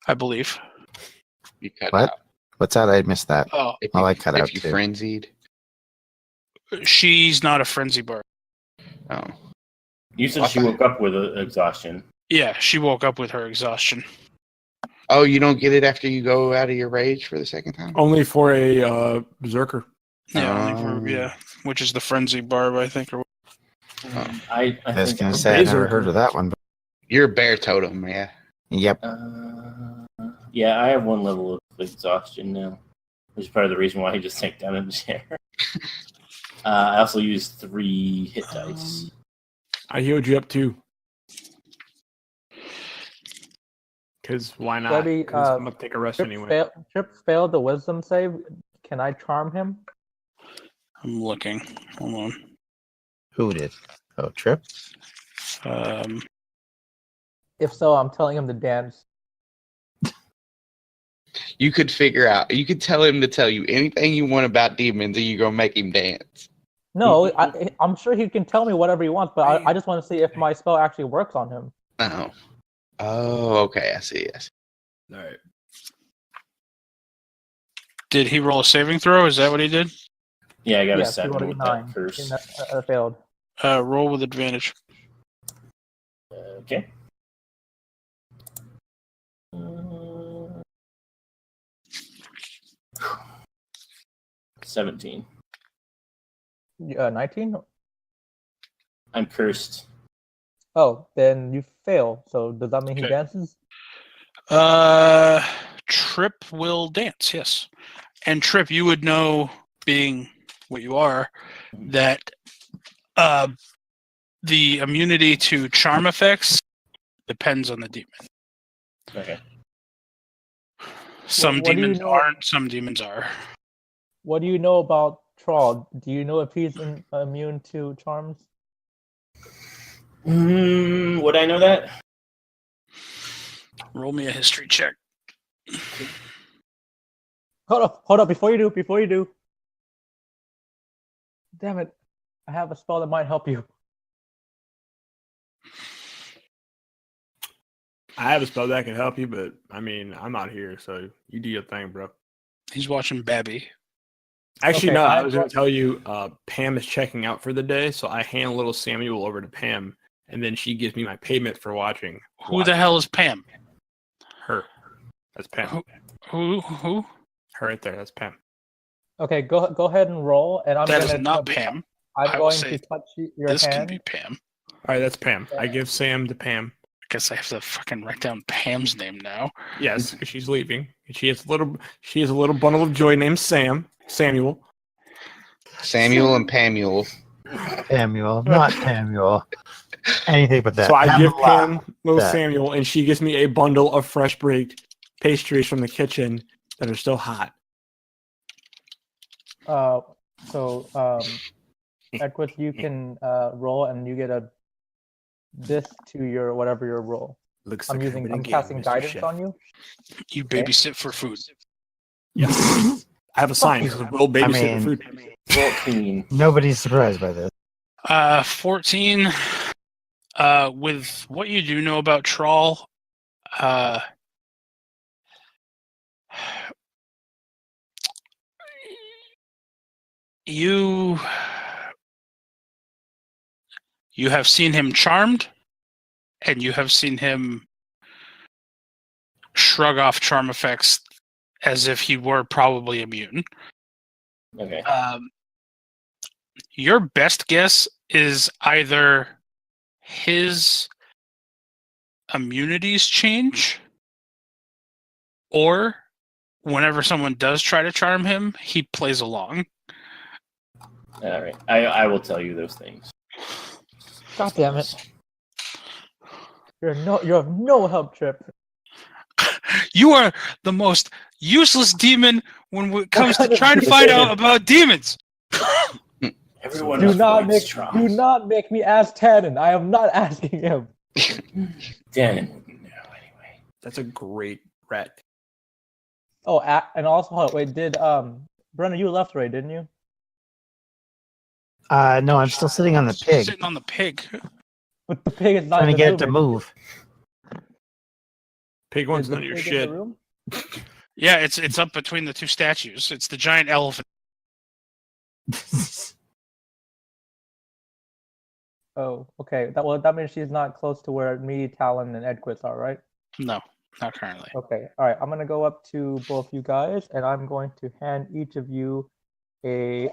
I believe. You cut What? out. What's that? I missed that. Oh, If Oh, you, I cut out if you too. frenzied. she's not a frenzy bar. Oh. You said she woke up with exhaustion. Yeah, she woke up with her exhaustion. Oh, you don't get it after you go out of your rage for the second time? Only for a berserker. Yeah, only for, which is the frenzy barb, I think. Or I I was think gonna I'm say I never Razor. heard of that one. But You're a bear totem, yeah. yep. Yeah, I have one level of exhaustion now, which is part of the reason why I just sank down in the chair. I also used 3 hit dice. I healed you up too. Because why not? Webby, 'Cause I'm going to take a rest anyway. Trip failed the wisdom save. Can I charm him? I'm looking. Hold on. Who did? Oh, Trip. If so, I'm telling him to dance. You could figure out, you could tell him to tell you anything you want about demons and you're going to make him dance. No, I'm sure he can tell me whatever he wants, but I just want to see if my spell actually works on him. Oh. Oh, okay. I see. Yes. All right. Did he roll a saving throw? Is that what he did? Yeah, I got a Yes, he 7 rolled a with 9. that curse. And that failed. Roll with advantage. Okay. 17. 19? I'm cursed. Oh, then you fail. So does that mean he Okay. dances? Trip will dance, yes. And Trip, you would know, being what you are, that the immunity to charm effects depends on the demon. Okay. Some what do you demons know- aren't, some demons are. What do you know about Troll? Do you know if he's immune to charms? Would I know that? Roll me a history check. Hold up! Before you do. Damn it! I have a spell that might help you. I have a spell that can help you, but I mean, I'm out here, so you do your thing, bro. He's watching Webby. Actually, Okay, no, I I've was going got- to tell you, Pam is checking out for the day, so I hand little Samuel over to Pam, and then she gives me my payment for watching. Who the hell is Pam? Her. That's Pam. Who? Her right there. That's Pam. Okay, go ahead and roll, and I'm That gonna. is not Pam. I'm I will going say to touch your This can hand. be Pam. All right, that's Pam. I give Sam to Pam. I guess I have to fucking write down Pam's name now. Yes, 'cause she's leaving. And she has a little bundle of joy named Samuel. Samuel and Pamule. Samuel, not Samuel. Anything but that. So I give Pamela. Pam little That. Samuel, and she gives me a bundle of fresh baked pastries from the kitchen that are still hot. Edward, you can roll, and you get this to your whatever your roll. Looks I'm like having a I'm game, casting Mr. guidance Chef. on you. You babysit for food. Yes. I have a sign. It says, "Will babysit mean- food." 14. Nobody's surprised by this. 14. With what you do know about Troll, you have seen him charmed, and you have seen him shrug off charm effects as if he were probably immune. Okay. Your best guess is either his immunities change, or whenever someone does try to charm him, he plays along. All right, I will tell you those things. God damn it! You're of no help, Trip. You are the most useless demon when it comes to trying to find out about demons. Everyone Do not make me ask Tannen. I am not asking him. Tannen wouldn't know anyway. That's a great rat. Oh, and also, hold on, wait, did Brenna, you left right, didn't you? No, I'm still sitting on the pig, Sitting on the pig. But the pig is not trying to even get it to moving. move. Pig one's Is the none of your pig in shit. the room? Yeah, it's up between the two statues. It's the giant elephant. Oh, okay. That means she's not close to where me, Talon, and Edquist are, right? No, not currently. Okay. All right. I'm gonna go up to both you guys, and I'm going to hand each of you a.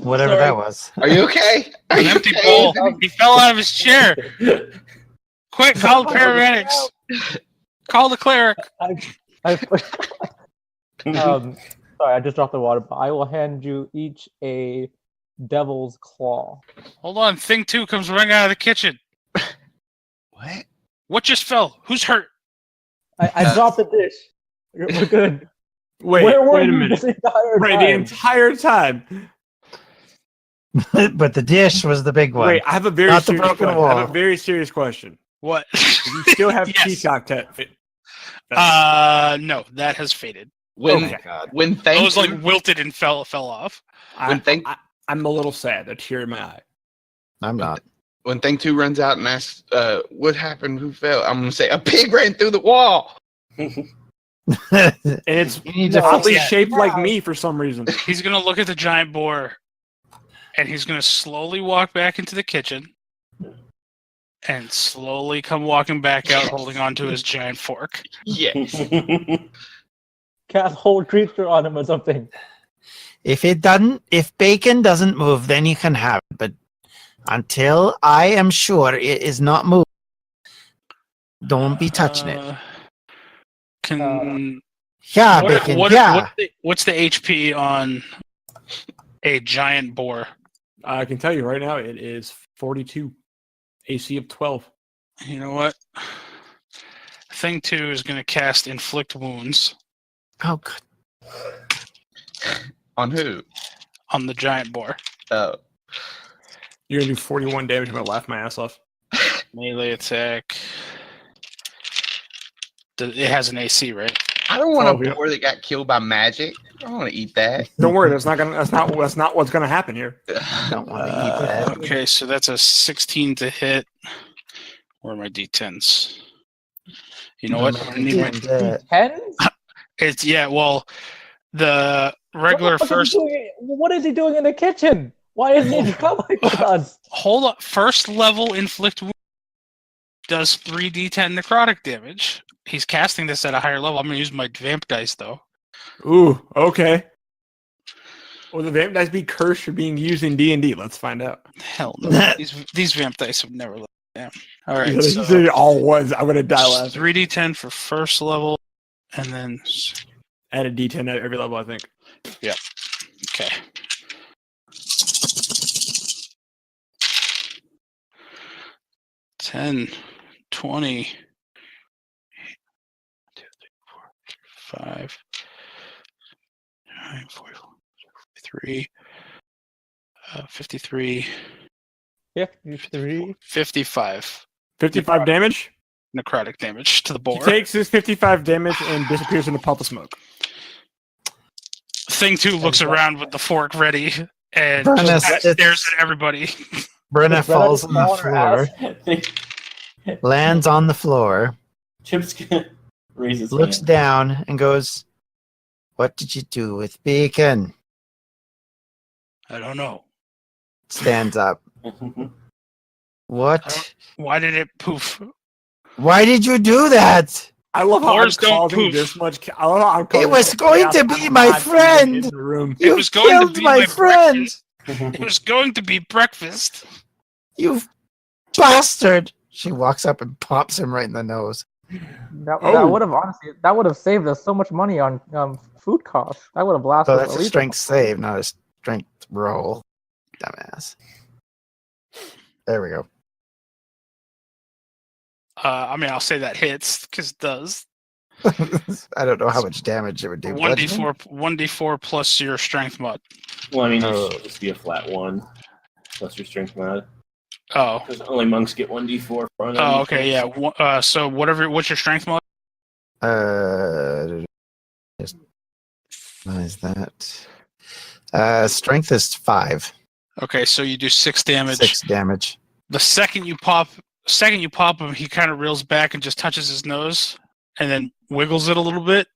Whatever Sorry. that was. Are you okay? Are An you empty okay? bowl. He fell out of his chair. Quick, call the paramedics. Call the cleric. Sorry, I just dropped the water. But I will hand you each a devil's claw. Hold on, thing 2 comes running out of the kitchen. What? What just fell? Who's hurt? I dropped the dish. We're good. Wait Where were a you minute. this entire Right, time? the entire time. But the dish was the big one. Wait, I have a very Not the serious broken question. I have wall. a very serious question. What? Do you still have Yes. Peacock fit? No, that has faded. When Okay. when It thank was you, like wilted and fell off. I'm a little sad. A tear in my eye. I'm not. when thing 2 runs out and asks, what happened? Who fell? I'm gonna say a pig ran through the wall. And it's You need to oddly fix that. shaped like me for some reason. He's gonna look at the giant boar, and he's gonna slowly walk back into the kitchen, and slowly come walking back out, holding onto his giant fork. Yes. Cast whole creature on him or something. If bacon doesn't move, then you can have it. But until I am sure it is not moving, don't be touching it. Yeah, bacon. What's the HP on a giant boar? I can tell you right now, it is 42, AC of 12. You know what? Thing 2 is gonna cast inflict wounds Oh, good. On who? on the giant boar. Oh. You're gonna do 41 damage. I'm gonna laugh my ass off. Melee attack. It has an AC, right? I don't want Oh, a yeah. boar that got killed by magic. I don't want to eat that. Don't worry, that's not what's gonna happen here. Don't want to eat that. Okay, so that's a 16 to hit. Where are my D10s? You know what? I need my, Tens? it's well, the regular first. What is he doing in the kitchen? Why isn't he traveling with us? Hold up. First level inflict wound does 3d10 necrotic damage. He's casting this at a higher level. I'm gonna use my vamp dice though. Ooh, okay. Will the vamp dice be cursed for being used in D&D? Let's find out. Hell no. these vamp dice have never let me down. All right. This So is all was. I'm gonna die laughing. 3d10 for first level, and then Add a D10 at every level, I think. okay. $10, 20, 2, 3, 4, 5, 9, 44, 53, 53, 53. 55 55 damage. necrotic damage to the He boar. takes his 55 damage and disappears in a puff of smoke. Thing 2 looks around with the fork ready and Brenna just sits- stares at everybody. Brenna falls on the on her floor, lands on the floor, Chip's gonna raise his looks hand. down, and goes, "What did you do with bacon?" I don't know. Stands up. What? Why did it poof? Why did you do that? I love how Boars I'm don't causing poof. this much. I love how I'm causing It was this going chaos. to be I'm my not even friend. in the room. You was going to killed be my my friend. It was going to be breakfast. You bastard! She walks up and pops him right in the nose. That Oh. would have honestly saved us so much money on food costs. That would have lasted So that's at a least strength save, not a strength roll. Dumbass. There we go. I mean, I'll say that hits because it does. I don't know how much damage it would do. Bludgeoning? 1d4 plus your strength mod. Well, I mean, it Oh. should just be a flat 1 plus your strength mod. Oh. Because only monks get 1d4 for Oh, okay, yeah. So what's your strength mod? Just what is that? Strength is 5. Okay, so you do 6 damage. 6 damage. The second you pop him, he kind of reels back and just touches his nose, and then wiggles it a little bit,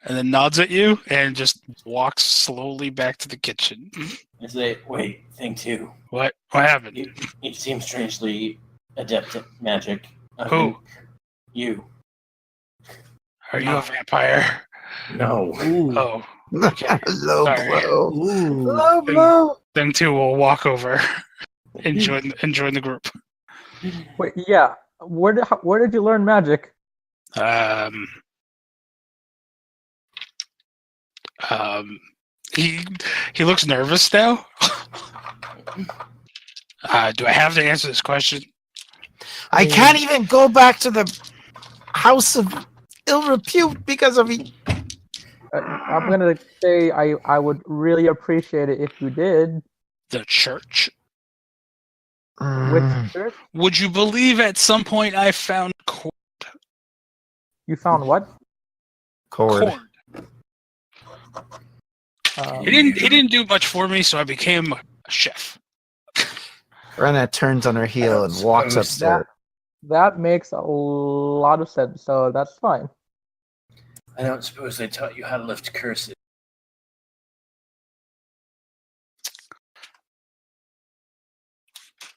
and then nods at you, and just walks slowly back to the kitchen. I say, wait, thing 2. What happened? You seem strangely adept at magic. Who? You. Are you a vampire? No. Oh, okay. Low Sorry. blow. Ooh. Low blow. Then two will walk over and join the group. Wait, yeah. Where did you learn magic? He looks nervous now. Do I have to answer this question? I can't even go back to the house of ill repute because of it. I'm gonna say I would really appreciate it if you did. The church. Which church? Would you believe at some point I found cord? You found what? Cord. He didn't do much for me, so I became a chef. Rena turns on her heel and walks upstairs. That makes a lot of sense, so that's fine. I don't suppose they taught you how to lift curses.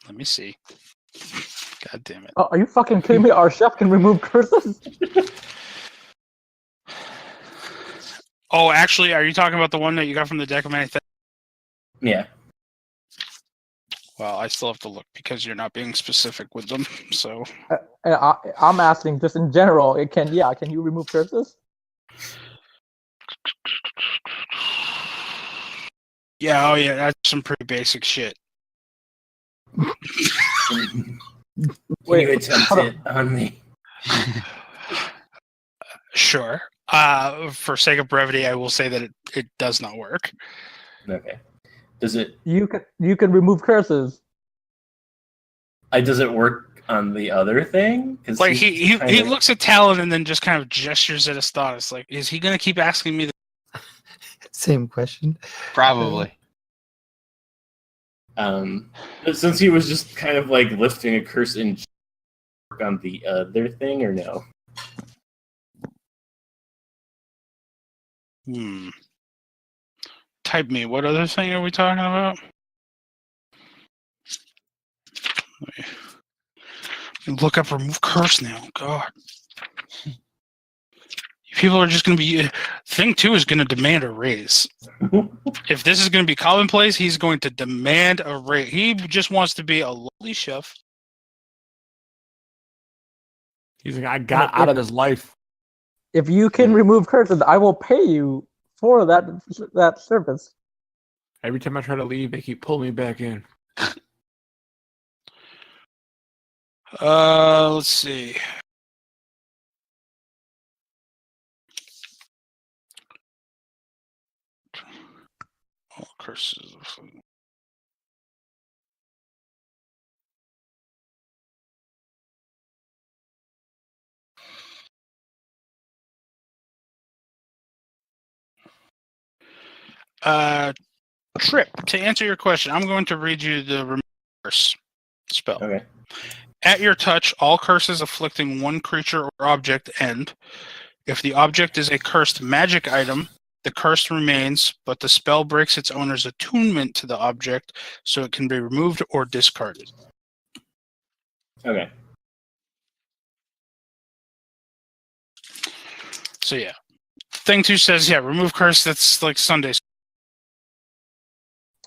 Let me see. God damn it. Oh, are you fucking kidding me? Our chef can remove curses? Oh, actually, are you talking about the one that you got from the deck of many things? Yeah. Well, I still have to look because you're not being specific with them. So I'm asking just in general. Can you remove curses? yeah, oh yeah, that's some pretty basic shit. Can you attempt it on me? Sure. For sake of brevity, I will say that it does not work. Okay. Does it? You can remove curses. Does it work on the other thing? Like he looks at Talon and then just kind of gestures at Astonis. Like, is he gonna keep asking me? Same question. Probably. Since he was just kind of like lifting a curse and work on the other thing, or no? Type me. What other thing are we talking about? Look up remove curse now. God. People are just going to be... Thing 2 is going to demand a raise. If this is going to be commonplace, he's going to demand a raise. He just wants to be a lowly chef. He's like, I got out of his life. If you can remove curses, I will pay you for that service. Every time I try to leave, they keep pulling me back in. Let's see. Oh, curses. Trip, to answer your question, I'm going to read you the remove curse spell. Okay. At your touch, all curses afflicting one creature or object end. If the object is a cursed magic item, the curse remains, but the spell breaks its owner's attunement to the object, so it can be removed or discarded. Okay. So yeah. Thing 2 says, remove curse, that's like Sundays.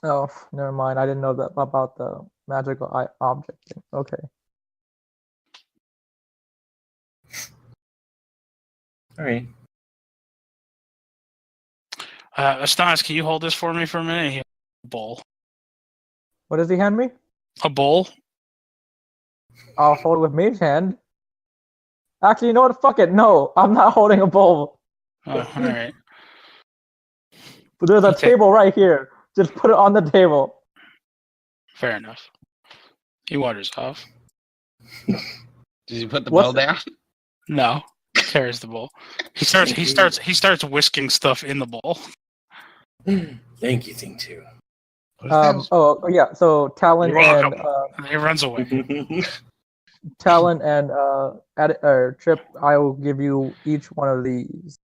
Oh, never mind. I didn't know that about the magical object thing. Okay. All right. Astonis, can you hold this for me for a minute? He has a bowl. What does he hand me? A bowl? I'll hold it with Mage Hand. Actually, you know what? Fuck it. No, I'm not holding a bowl. Oh, all right. But there's a Okay. table right here. Just put it on the table. Fair enough. He wanders off. Did you put the What's bell down? No, carries the bowl. He starts whisking stuff in the bowl. Thank you, Thing 2. Oh yeah. So Talon You're and welcome. And he runs away. Talon and Trip, I will give you each one of these.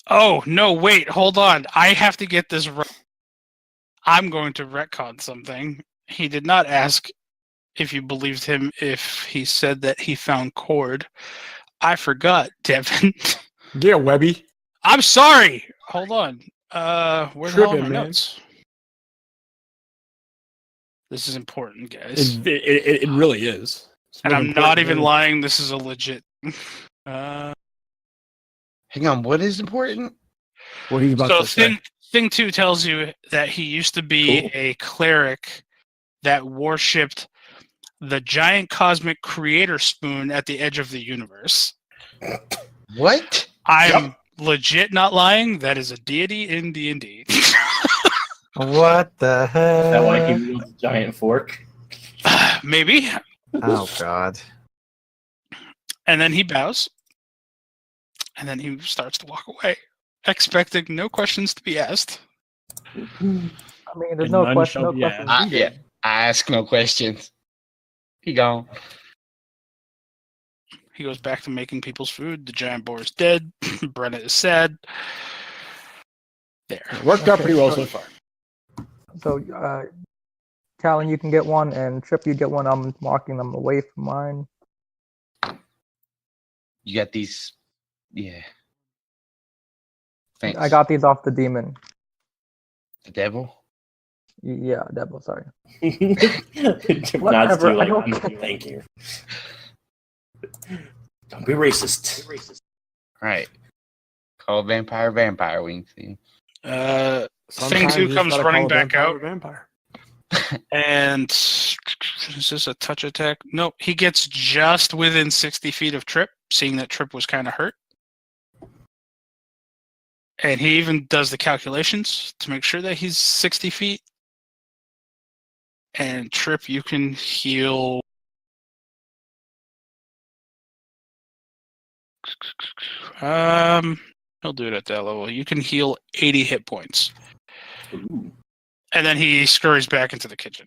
Oh no! Wait, hold on. I have to get this right. I'm going to retcon something. He did not ask if you believed him if he said that he found cord. I forgot, Devin. Yeah, Webby. I'm sorry. Hold on. Where's all Tripping, my man. notes? This is important, guys. It really is. It's And more I'm important not even than- lying. This is a legit. Hang on, what is important? What he's about So to say. thing 2 tells you that he used to be Cool. a cleric that worshipped the giant cosmic creator spoon at the edge of the universe. What? I'm legit not lying. That is a deity in D&D. What the Is that why heck? he wields a giant fork? Maybe. Oh God. And then he bows. And then he starts to walk away, expecting no questions to be asked. I mean, there's And no none question. shall No be question. asked. Yeah, I ask no questions. He gone. He goes back to making people's food. The giant boar is dead. Brenna is sad. There. It worked out pretty well so far. So, Talon, you can get one, and Trip, you get one. I'm marking them away from mine. You got these. Yeah. Thanks. I got these off the demon. the devil. Yeah, devil. Sorry. Nods to Whatever, you I like, don't care. thank you. Don't be racist. Right. Call vampire wings. See? Thing Sometimes 2 you just comes gotta running call a back vampire out. a vampire. And is this a touch attack? No, he gets just within 60 feet of Trip, seeing that Trip was kind of hurt. And he even does the calculations to make sure that he's 60 feet. And Trip, you can heal. He'll do it at that level. You can heal 80 hit points. Ooh. And then he scurries back into the kitchen.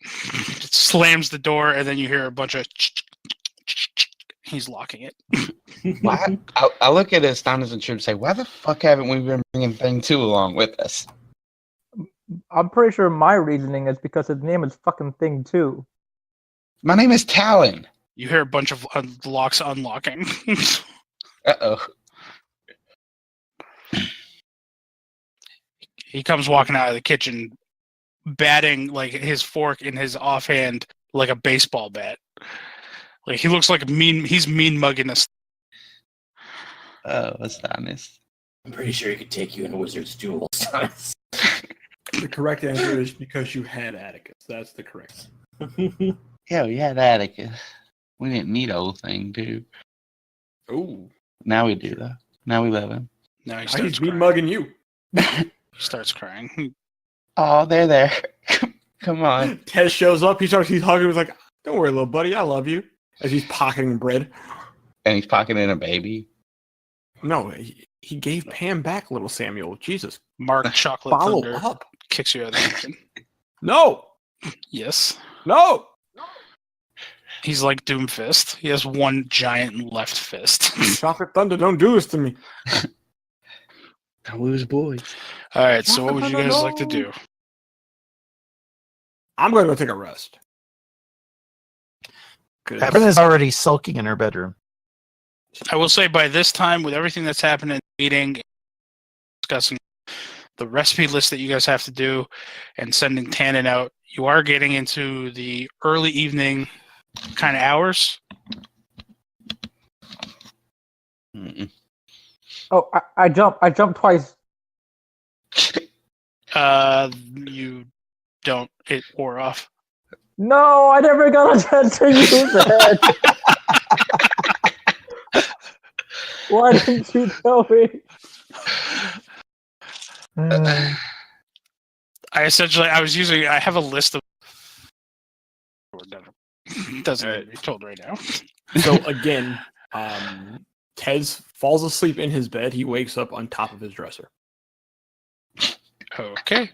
Slams the door, and then you hear a bunch of. He's locking it. Why? I look at Astonis and Trip and say, why the fuck haven't we been bringing Thing 2 along with us? I'm pretty sure my reasoning is because his name is fucking Thing 2. My name is Talon. You hear a bunch of locks unlocking. Uh-oh. He comes walking out of the kitchen, batting like his fork in his offhand like a baseball bat. Like he looks like he's mean mugging us. Oh, Astonis. I'm pretty sure he could take you in a wizard's duel. Astonis. The correct answer is because you had Atticus. That's the correct. Yeah, we had Atticus. We didn't need old Thing 2. Ooh. Now we do, though. Now we love him. Now he He's starts mean crying. mugging you. He starts crying. Oh, they're there. Come on. Tez shows up. He's hugging. He's like, "Don't worry, little buddy. I love you." As he's pocketing bread. And he's pocketing a baby. No, he gave Pam back, little Samuel. Jesus, Mark Chocolate follow Thunder up. kicks you out of the kitchen. No, Yes. no. He's like Doomfist. He has one giant left fist. Chocolate Thunder, don't do this to me. Don't lose boys. All right, so what would you guys like to do? I'm going to go take a rest. 'Cause- Evan is already sulking in her bedroom. I will say by this time, with everything that's happened in the meeting, discussing the recipe list that you guys have to do, and sending Tannen out, you are getting into the early evening kind of hours. Mm-mm. Oh, I jumped twice. You don't. It wore off. No, I never got a chance to use it. Why didn't you tell me? I have a list of. Doesn't need to be told right now. So again, Tez falls asleep in his bed. He wakes up on top of his dresser. Okay.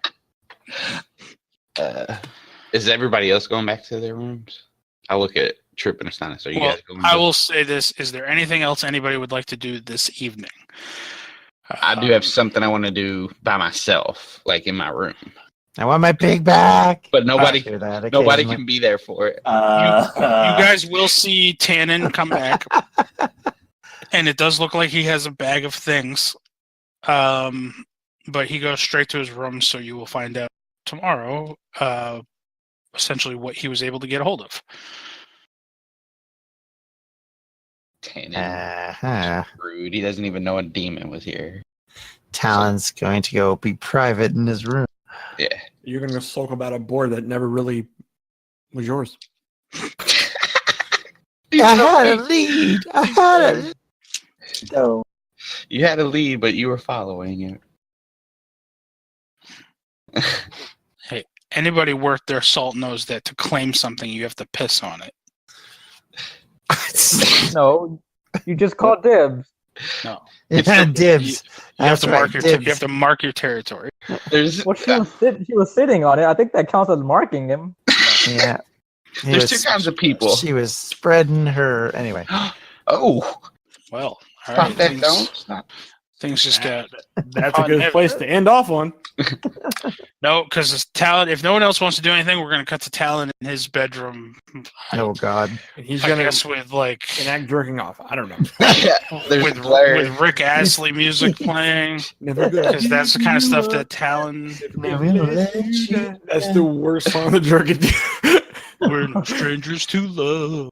Is everybody else going back to their rooms? I look at Trip and Astonis. Are you Well, guys going? I will say this: is there anything else anybody would like to do this evening? I do have something I want to do by myself, like in my room. I want my pig back. But nobody I do that nobody occasionally. can be there for it. You guys will see Tannen come back, and it does look like he has a bag of things. But he goes straight to his room, so you will find out tomorrow, essentially what he was able to get a hold of. Tannen. Rude. He doesn't even know a demon was here. Talon's going to go be private in his room. Yeah. You're gonna sulk about a board that never really was yours. I had a lead. I had a No. You had a lead, but you were following it. Hey, anybody worth their salt knows that to claim something, you have to piss on it. No, you just called dibs. No, Yeah, dibs. you have That's to right, mark your dibs. you have to mark your territory. There's Well, she was sitting on it. I think that counts as marking him. Yeah. He there's was- two kinds of people. She was spreading her anyway. Oh, Well, all stop right, that! things, Don't stop. things just got That's a good place to end off on. no, because Talon. If no one else wants to do anything, we're gonna cut to Talon in his bedroom. Oh God. And he's I gonna guess with like enact jerking off. I don't know. There's with Blair. with Rick Astley music playing, because that's the kind of stuff that Talon. That's the worst song to jerk it. We're no strangers to love.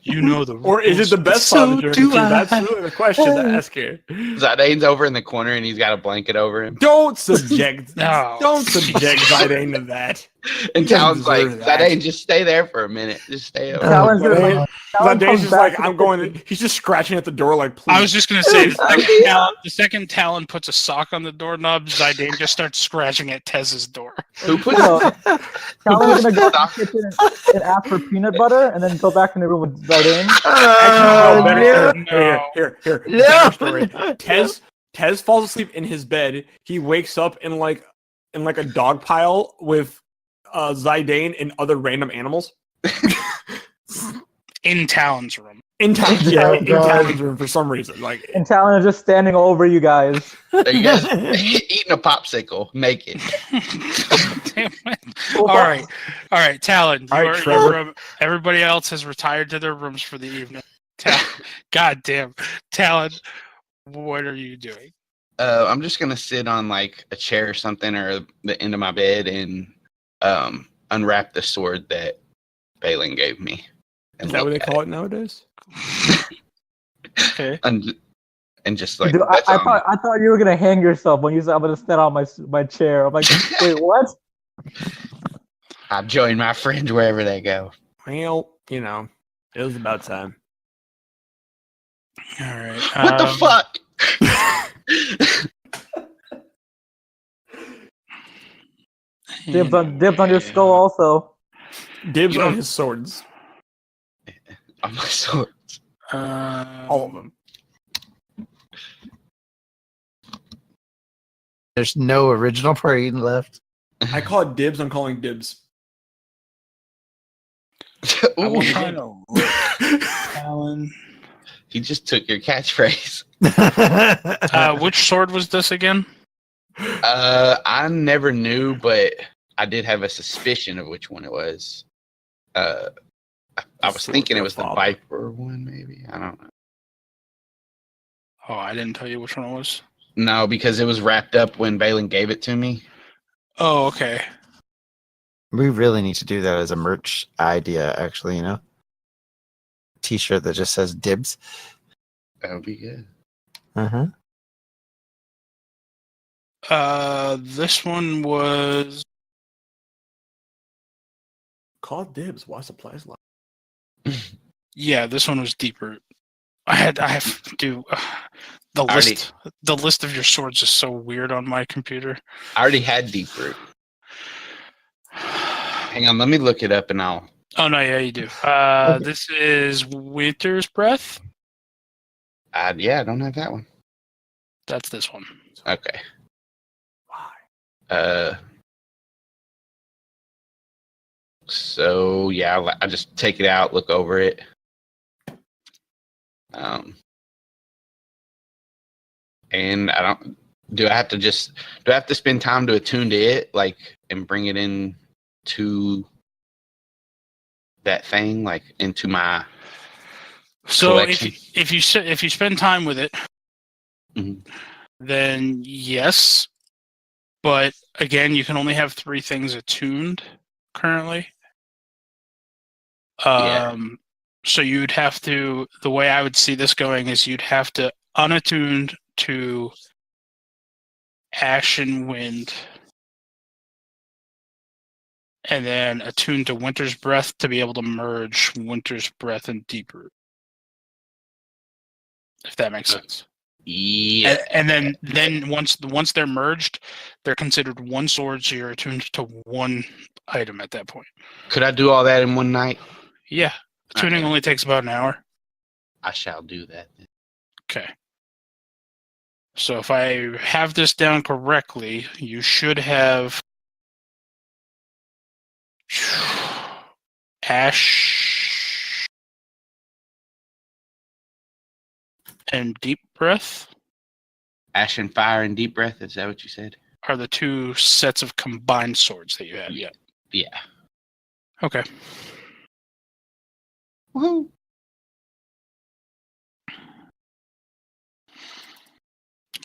You know the. Or is it the best So song to jerk it do to? I. That's really the question to ask here. Zidane's over in the corner and he's got a blanket over him. Don't subject No. don't subject Zidane to that. And He doesn't Talon's like, deserve that. Zidane, just stay there for a minute. Just stay over. Talon's gonna Zidane- Talon Zidane's comes just back like, to I'm the going. kitchen. He's just scratching at the door like, please. I was just gonna say the second Talon puts a sock on the doorknob, Zidane just starts scratching at Tez's door. Who put No. Talon's gonna go to the Sock? kitchen and ask for peanut butter, and then go back in the room with Zidane. Actually, no, better. no. Here. No. Better story. Tez falls asleep in his bed. He wakes up in like a dog pile with Zidane and other random animals In Talon's room. in town. Oh, Yeah, in God. Talon's room for some reason. Like, And Talon is just standing over you guys. Are you guys eating a popsicle naked? Damn it. All right, Talon. All right, you are in Trevor. your room. Everybody else has retired to their rooms for the evening. God damn, Talon. What are you doing? I'm just gonna sit on like a chair or something, or the end of my bed, and unwrap the sword that Balin gave me. And is that what they look call it nowadays? Okay. And just like Dude, that's I all. thought you were gonna hang yourself when you said I'm gonna stand on my chair. I'm like, wait, what? I've joined my friends wherever they go. Well, it was about time. All right. What the fuck? Dibs on your skull also. Dibs You on don't- his swords, On my sword. all of them. There's no original party left. I call it dibs. I'm calling dibs. I Ooh, was trying to look, Talon. he just took your catchphrase. Which sword was this again? I never knew, but I did have a suspicion of which one it was. I was thinking it was the Viper one, maybe. I don't know. Oh, I didn't tell you which one it was. No, because it was wrapped up when Balin gave it to me. Oh, okay. We really need to do that as a merch idea, actually, T-shirt that just says dibs. That would be good. Uh-huh. This one was Call dibs. Why supplies line? this one was deep root. I have to the Already- list. The list of your swords is so weird on my computer. I already had deep root. Hang on, let me look it up and I'll. Oh no, yeah, you do. This is Winter's Breath. Yeah, I don't have that one. That's this one. Okay. Why? So yeah, I just take it out, look over it. And I don't. Do I have to spend time to attune to it, like, and bring it in to that thing, like, into my So collection? if you spend time with it, Mhm. then yes. But again, you can only have 3 things attuned currently. Yeah. So you'd have to. The way I would see this going is you'd have to unattuned to Ashen Wind, and then attune to Winter's Breath to be able to merge Winter's Breath and Deep Root. If that makes sense. Yeah. And then once they're merged, they're considered one sword, so you're attuned to one item at that point. Could I do all that in one night? Yeah. Tuning Okay. only takes about an hour. I shall do that. Okay. So if I have this down correctly, you should have Ash and Deep Breath Ash and Fire and Deep Breath. Is that what you said? are the 2 sets of combined swords that you have. Yeah. Yeah. Okay. Woohoo!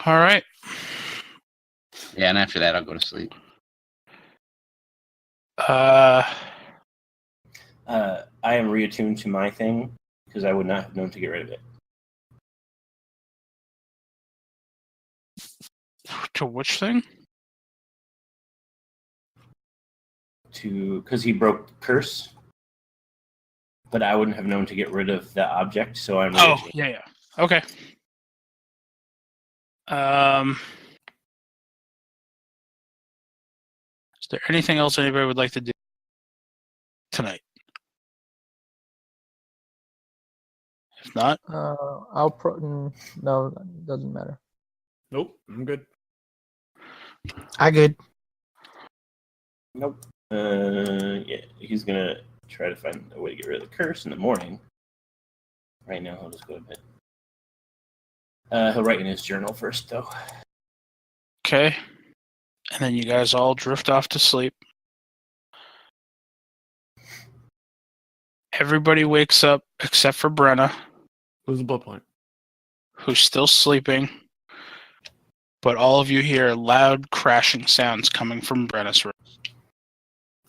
All right. Yeah, and after that, I'll go to sleep. I am reattuned to my thing because I would not have known to get rid of it. To which thing? Because he broke the curse, but I wouldn't have known to get rid of the object, so I'm Oh, reattuned. yeah. Okay. Is there anything else anybody would like to do tonight? If not, No, it doesn't matter. Nope, I'm good. I good. Nope. Yeah, he's gonna try to find a way to get rid of the curse in the morning. Right now, he'll just go to bed. He'll write in his journal first, though. okay. And then you guys all drift off to sleep. Everybody wakes up except for Brenna, Who's the blood point? who's still sleeping. But all of you hear loud crashing sounds coming from Brenna's room.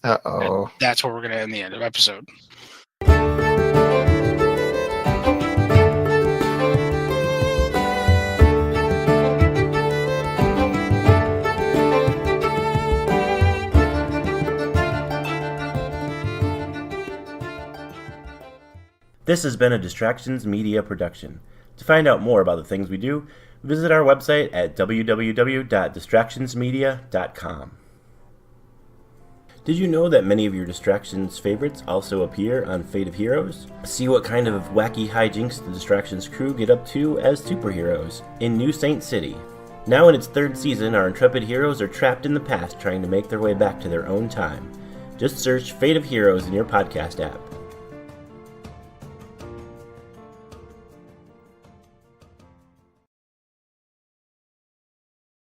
Uh-oh. That's where we're going to end the end of episode. This has been a Distractions Media production. To find out more about the things we do, visit our website at www.distractionsmedia.com. Did you know that many of your Distractions favorites also appear on Fate of Heroes? See what kind of wacky hijinks the Distractions crew get up to as superheroes in New Saint City. Now in its 3rd season, our intrepid heroes are trapped in the past trying to make their way back to their own time. Just search Fate of Heroes in your podcast app.